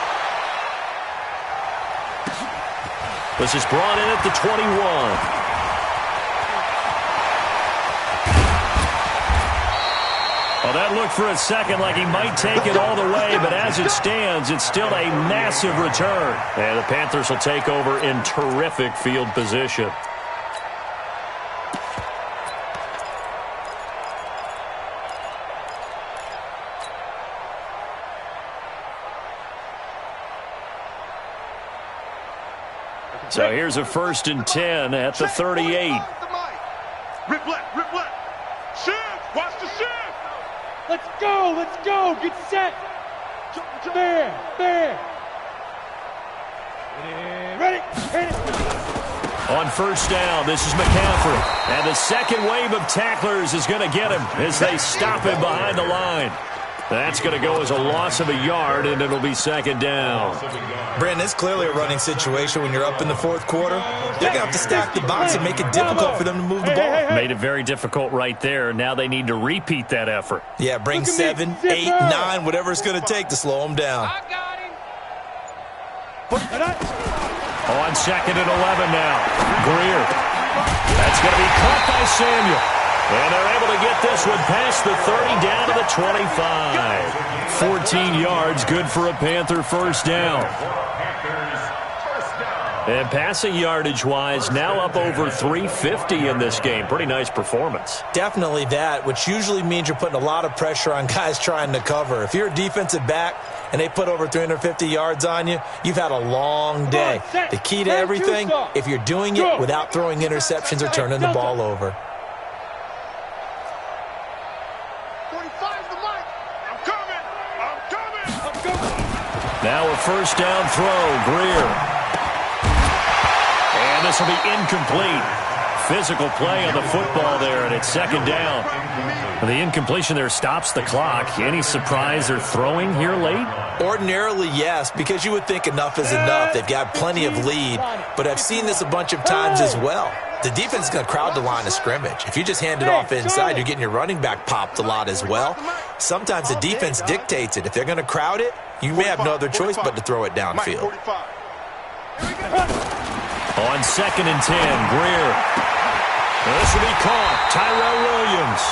This is brought in at the 21. Well, that looked for a second like he might take it all the way, but as it stands, it's still a massive return. And the Panthers will take over in terrific field position. So here's a 1st and 10 at the 38. Rip left, rip left. Shift, watch the shift. Let's go, get set. There. Ready, hit it. On 1st down, this is McCaffrey. And the second wave of tacklers is going to get him as they stop him behind the line. That's going to go as a loss of a yard, and it'll be 2nd down. Brandon, it's clearly a running situation when you're up in the 4th quarter. They're going to have to stack the box and make it difficult for them to move the ball. Made it very difficult right there. Now they need to repeat that effort. Yeah, bring 7, 8, 9, whatever it's going to take to slow them down. I got him. On 2nd and 11 now. Greer. That's going to be caught by Samuel. And they're able to get this one past the 30 down to the 25. 14 yards, good for a Panther 1st down. And passing yardage-wise, now up over 350 in this game. Pretty nice performance. Definitely that, which usually means you're putting a lot of pressure on guys trying to cover. If you're a defensive back and they put over 350 yards on you, you've had a long day. The key to everything, if you're doing it without throwing interceptions or turning the ball over. Now a 1st down throw, Greer. And this will be incomplete. Physical play on the football there, and it's 2nd down. The incompletion there stops the clock. Any surprise they're throwing here late? Ordinarily, yes, because you would think enough is enough. They've got plenty of lead, but I've seen this a bunch of times as well. The defense is going to crowd the line of scrimmage. If you just hand it off inside, you're getting your running back popped a lot as well. Sometimes the defense dictates it. If they're going to crowd it, you may have no other choice but to throw it downfield. On 2nd and 10, Greer. This will be caught. Tyrell Williams.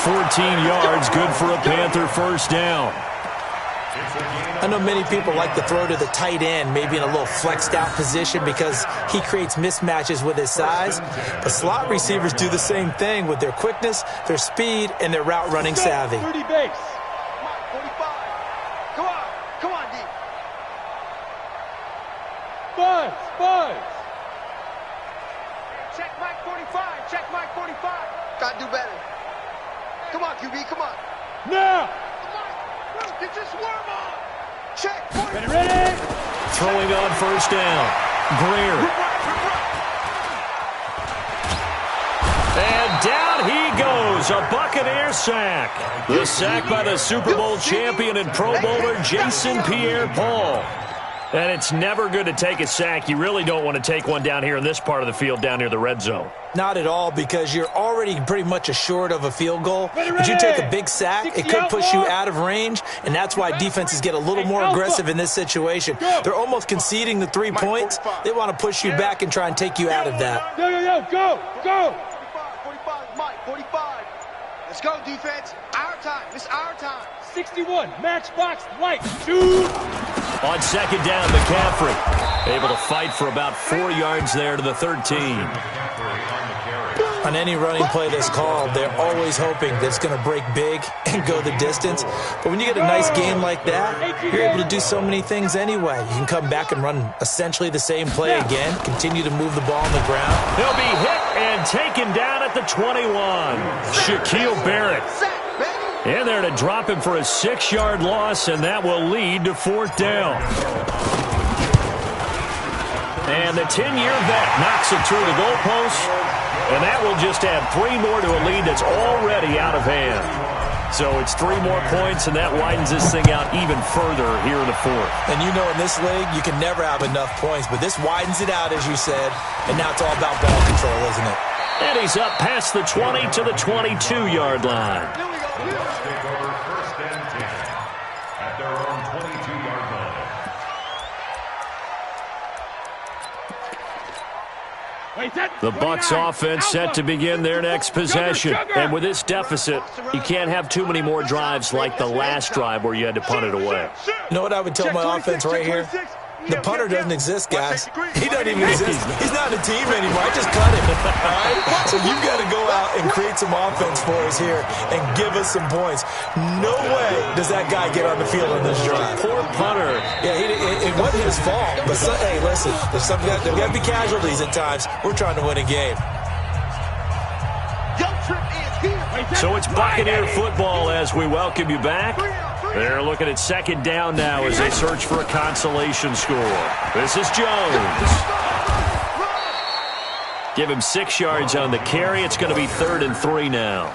14 yards, good for a Panther 1st down. I know many people like to throw to the tight end, maybe in a little flexed out position because he creates mismatches with his size. But slot receivers do the same thing with their quickness, their speed, and their route running savvy. 30 base. Come on, D. Buzz. Check Mike 45, check Mike 45. Gotta do better. Come on, QB, come on. Now. Get your swarm on. Check. Ready. Throwing on 1st down. Greer. And down he goes. A Buccaneer sack. The sack by the Super Bowl champion and Pro Bowler Jason Pierre-Paul. And it's never good to take a sack. You really don't want to take one down here in this part of the field down near the red zone. Not at all, because you're already pretty much assured of a field goal. But you take a big sack, it could push you out of range, and that's why defenses get a little more aggressive in this situation. They're almost conceding the 3 points. They want to push you back and try and take you out of that. Go. 45, Mike, 45. Let's go, defense. Our time. It's our time. 61, matchbox light. Shoot. On 2nd down, McCaffrey able to fight for about 4 yards there to the 13. On any running play that's called, they're always hoping that it's going to break big and go the distance. But when you get a nice game like that, you're able to do so many things anyway. You can come back and run essentially the same play again, continue to move the ball on the ground. He'll be hit and taken down at the 21. Shaquille Barrett in there to drop him for a 6-yard loss, and that will lead to 4th down. And the 10-year vet knocks it through the goalpost, and that will just add 3 more to a lead that's already out of hand. So it's 3 more points, and that widens this thing out even further here in the 4th. And you know in this league, you can never have enough points, but this widens it out, as you said, and now it's all about ball control, isn't it? And he's up past the 20 to the 22-yard line. Take over 1st and 10 at their own 22-yard line. The Bucs offense set to begin their next possession. And with this deficit, you can't have too many more drives like the last drive where you had to punt it away. You know what I would tell my offense right here? The punter doesn't exist, guys. He doesn't even exist. He's not in the team anymore. I just cut him. All right? So you've got to go out and create some offense for us here and give us some points. No way does that guy get on the field on this drive. Poor punter. Yeah, it wasn't his fault. But, hey, listen, there's got to be casualties at times. We're trying to win a game. So it's Buccaneer football as we welcome you back. They're looking at second down now as they search for a consolation score. This is Jones. Give him 6 yards on the carry. It's going to be 3rd and 3 now.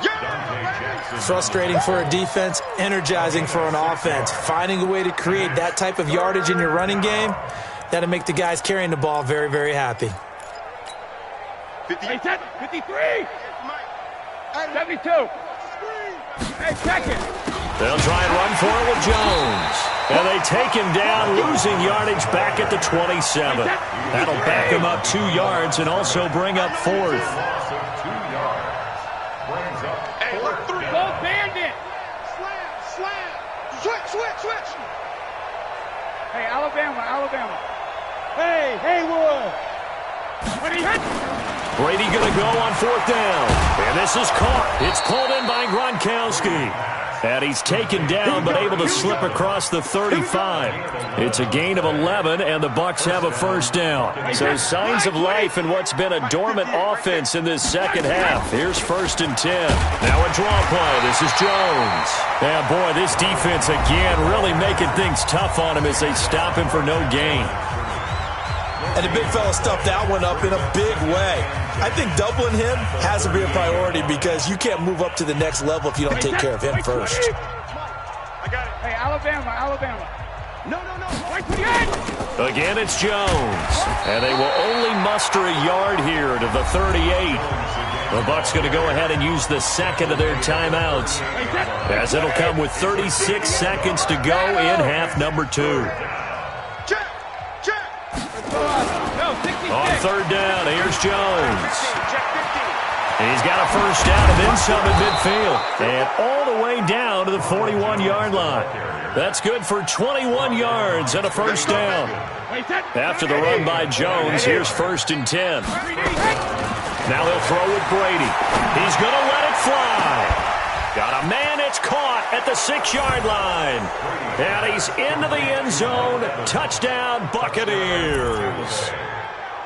Frustrating for a defense, energizing for an offense. Finding a way to create that type of yardage in your running game, that'll make the guys carrying the ball very, very happy. 53, 72. Hey, second. They'll try and run for it with Jones. And they take him down, losing yardage back at the 27. That'll back him up 2 yards and also bring up 4th. Hey, look, 3. Go bandit. Slam. Switch. Hey, Alabama. Hey, Haywood. When he hit. Brady going to go on 4th down. And this is caught. It's pulled in by Gronkowski. And he's taken down but able to slip across the 35. It's a gain of 11, and the Bucs have a first down. So signs of life in what's been a dormant offense in this second half. Here's 1st and 10. Now a draw play. This is Jones. Yeah, boy, this defense again really making things tough on him as they stop him for no gain. And the big fella stuffed that one up in a big way. I think doubling him has to be a priority because you can't move up to the next level if you don't take care of him first. I got it. Hey, Alabama. No. Again, it's Jones. And they will only muster a yard here to the 38. The Bucs going to go ahead and use the second of their timeouts, as it'll come with 36 seconds to go in half number 2. On 3rd down, here's Jones. He's got a first down and then some at midfield. And all the way down to the 41-yard line. That's good for 21 yards and a first down. After the run by Jones, here's 1st and 10. Now he'll throw with Brady. He's going to let it fly. Got a man, it's caught at the 6-yard line. And he's into the end zone. Touchdown, Buccaneers.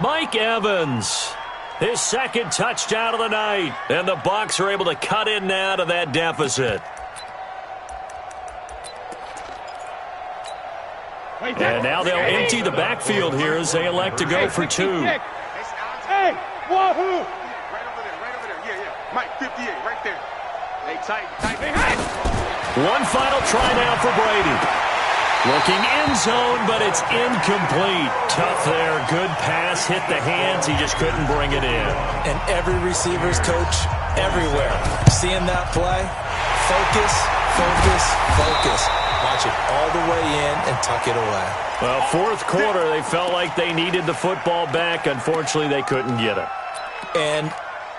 Mike Evans, his second touchdown of the night. And the Bucs are able to cut in now to that deficit. And now they'll empty the backfield here as they elect to go for 2. Hey, wahoo! Right over there. Yeah. Mike, 58, right there. Hey, tight. One final try now for Brady. Looking end zone, but it's incomplete. Tough there. Good pass. Hit the hands. He just couldn't bring it in. And every receiver's coach everywhere. Seeing that play, focus. Watch it all the way in and tuck it away. Well, 4th quarter, they felt like they needed the football back. Unfortunately, they couldn't get it. And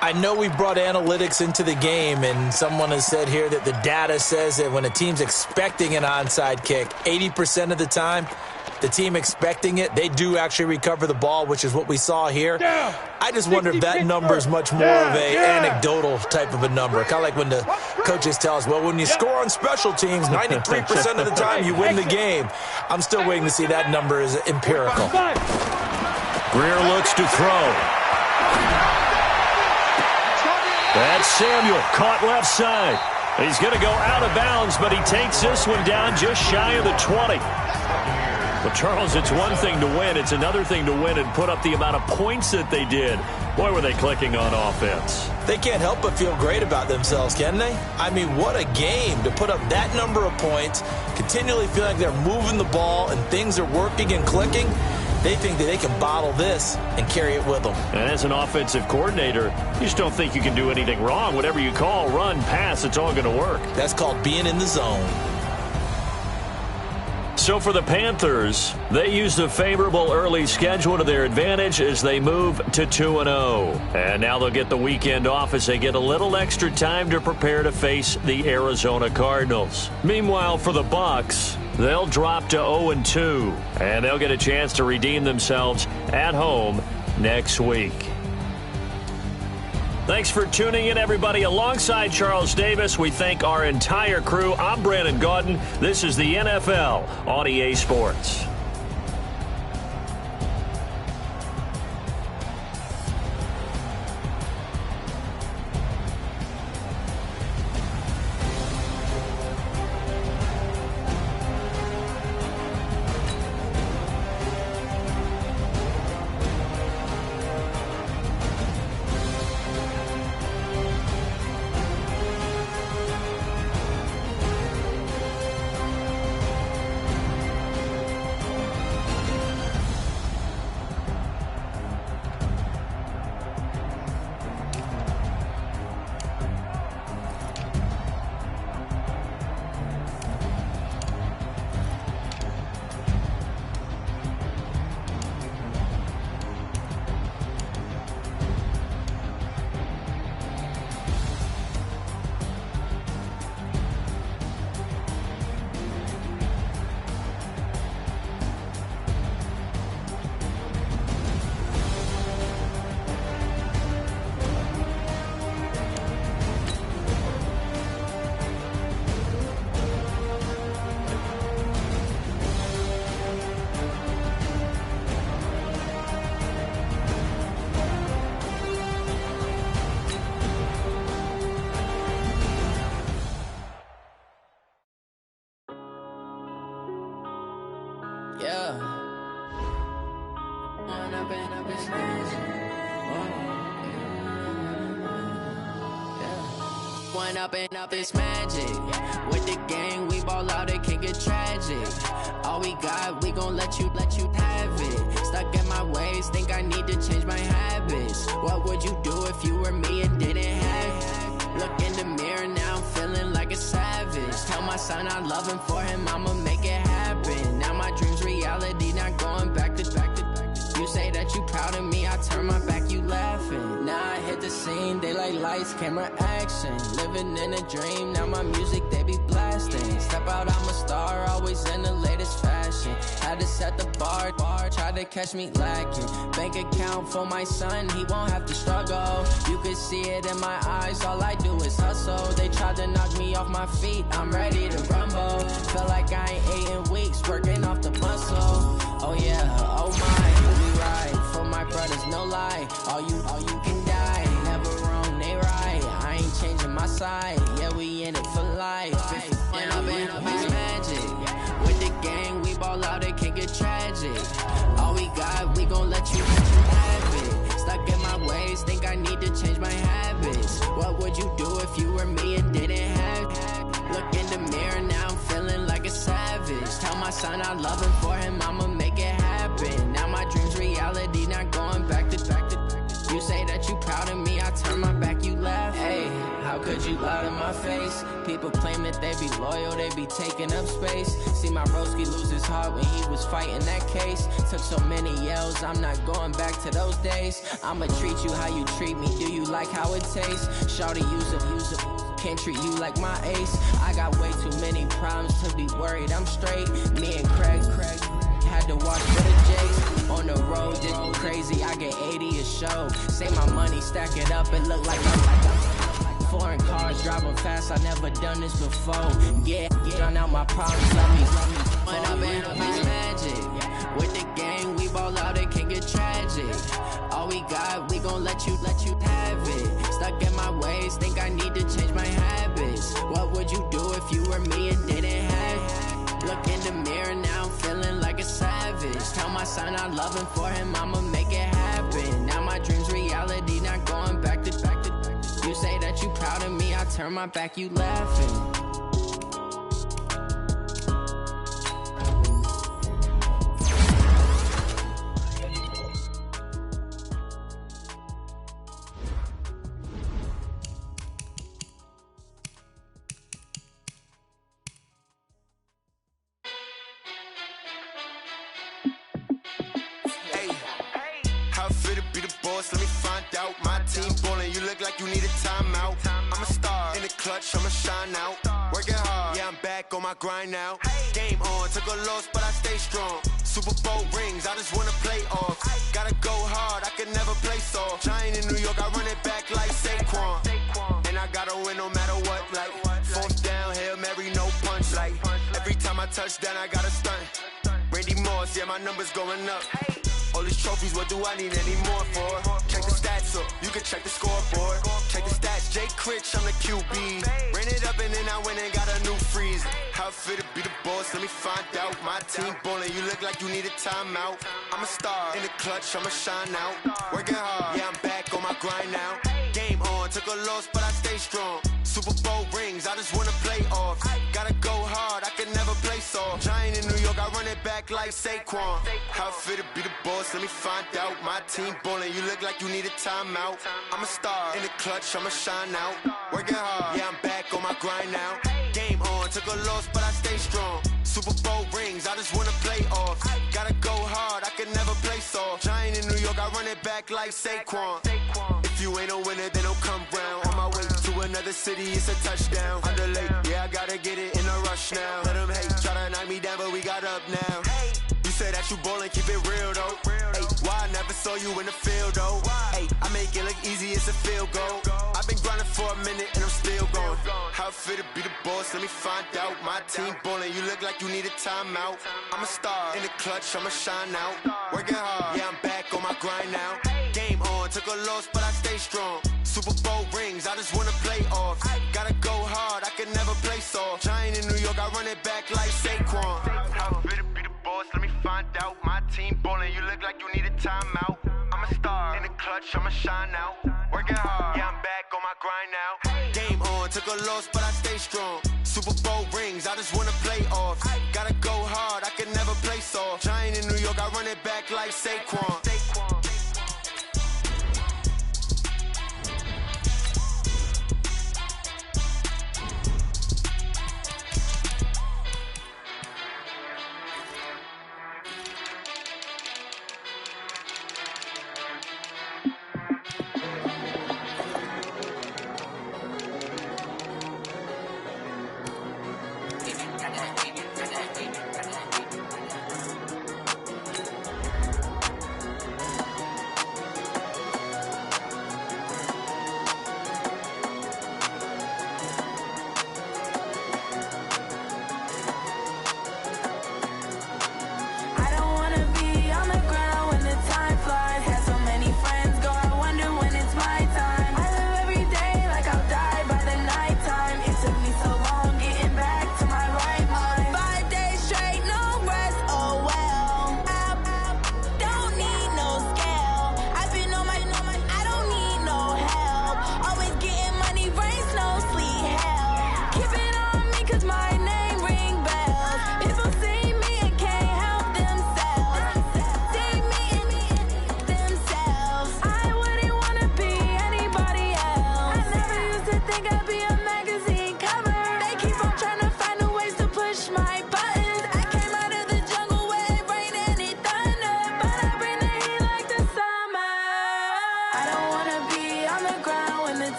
I know we brought analytics into the game, and someone has said here that the data says that when a team's expecting an onside kick, 80% of the time, the team expecting it, they do actually recover the ball, which is what we saw here. I just wonder if that number is much more of a anecdotal type of a number. Kind of like when the coaches tell us, well, when you score on special teams, 93% of the time you win the game. I'm still waiting to see that number is empirical. Greer looks to throw. That's Samuel, caught left side. He's going to go out of bounds, but he takes this one down just shy of the 20. Well, Charles, it's one thing to win. It's another thing to win and put up the amount of points that they did. Boy, were they clicking on offense. They can't help but feel great about themselves, can they? I mean, what a game to put up that number of points, continually feeling like they're moving the ball and things are working and clicking. They think that they can bottle this and carry it with them. And as an offensive coordinator, you just don't think you can do anything wrong. Whatever you call, run, pass, it's all going to work. That's called being in the zone. So for the Panthers, they used a favorable early schedule to their advantage as they move to 2-0. And now they'll get the weekend off as they get a little extra time to prepare to face the Arizona Cardinals. Meanwhile, for the Bucs, they'll drop to 0-2, and they'll get a chance to redeem themselves at home next week. Thanks for tuning in, everybody. Alongside Charles Davis, we thank our entire crew. I'm Brandon Gaudin. This is the NFL on EA Sports. Up this magic. With the gang, we ball out, it can get tragic. All we got, we gon' let you have it. Stuck in my ways, think I need to change my habits. What would you do if you were me and didn't have it? Look in the mirror, now I'm feeling like a savage. Tell my son I love him, for him I'ma make it happen. Now my dream's reality, not going back to. You say that you proud of me, I turn my back, you laughing. Now I hit the scene, they like lights, camera, action. Living in a dream, now my music, they be blasting. Step out, I'm a star, always in the latest fashion. Had to set the bar, try to catch me lacking. Bank account for my son, he won't have to struggle. You can see it in my eyes, all I do is hustle. They tried to knock me off my feet, I'm ready to rumble. Feel like I ain't ate in weeks, working off the muscle. Oh yeah, oh my, we ride for my brothers, no lie. All you can die, never wrong, they right. I ain't changing my side, yeah, we in it for life. When up it's magic. With the gang, we ball out, it can get tragic. All we got, we gon' let you have it. Stuck in my ways, think I need to change my habits. What would you do if you were me and didn't have it? Look in the mirror, now I'm feeling like a savage. Tell my son I love him, for him I'ma make it happen. Now my dream's reality, not going back to. You say that you proud of me, I turn my back, you laugh. Hey, how could you lie to my face? People claim that they be loyal, they be taking up space. See my broski lose his heart when he was fighting that case. Took so many yells, I'm not going back to those days. I'ma treat you how you treat me, do you like how it tastes? Shawty, use it. Can't treat you like my ace. I got way too many problems to be worried, I'm straight. Me and Craig had to watch for the J's. On the road, this crazy, I get 80 a show. Say my money, stack it up, it look like I'm foreign cars, driving fast, I never done this before. Yeah, drown out my problems, love me. When up it's magic. With the gang, we ball out, it can get tragic. All we got, we gon' let you have it. Stuck in my ways, think I need to change my habits. What would you do if you were me and didn't have it? Look in the mirror, now I'm feeling like a savage. Tell my son I love him, for him I'ma make it happen. Now my dream's reality, not going back to. You say that you proud of me, I turn my back, you laughing. boss, let me find out. My team ballin', you look like you need a timeout. I'm a star in the clutch, I'ma shine out. Working hard, yeah, I'm back on my grind now. Game on, took a loss, but I stay strong. Super Bowl rings, I just wanna play off. Gotta go hard, I can never play soft. Giant in New York, I run it back like Saquon. And I gotta win no matter what, like fourth down, Hail Mary, no punch. Like every time I touch down, I gotta stunt. Randy Moss, yeah, my numbers going up. All these trophies, what do I need any more for? Check the stats up, you can check the scoreboard. Check the stats, Jay Critch, I'm the QB. Ran it up and then I went and got a new freeze. How it feel to be the boss, let me find out. My team ballin', you look like you need a timeout. I'm a star in the clutch, I'ma shine out. Working hard, yeah, I'm back on my grind now. Game on, took a loss, but I stay strong. Super Bowl rings, I just wanna play off. Gotta go hard, I can never play soft. Giant in New York, I run it back like Saquon. How it feel to be the boss, let me find out. My team ballin', you look like you need a timeout. I'm a star in the clutch, I'ma shine out. Working hard, yeah, I'm back on my grind now. Game on, took a loss, but I stay strong. Super Bowl rings, I just wanna play off. Gotta go hard, I can never play soft. Giant in New York, I run it back like Saquon. If you ain't a winner, then don't come round. On my way to another city, it's a touchdown. Underlay, yeah, I gotta get it in a rush now. Let them hate, try to knock me down, but we got up now. You said that you ballin', keep it real though. Hey, why I never saw you in the field though? Hey, I make it look easy, it's a field goal. I've been grinding for a minute and I'm still going. How it feel to be the boss, let me find out. My team ballin', you look like you need a timeout. I'm a star in the clutch, I'ma shine out. Working hard, yeah, I'm back on my grind now. Game on, took a loss, but I stay strong. Super Bowl rings, I just wanna play off. Gotta go hard, I can never play soft. Giant in New York, I run it back like Saquon. How it feel to be the boss, let me find out. My team ballin', you look like you need a timeout. I'm a star in the clutch, I'ma shine out. Working hard, yeah, I'm back on my grind now. Game on, took a loss, but I stay strong. Super Bowl rings, I just wanna play off. Gotta go hard, I can never play soft. Giant in New York, I run it back like Saquon.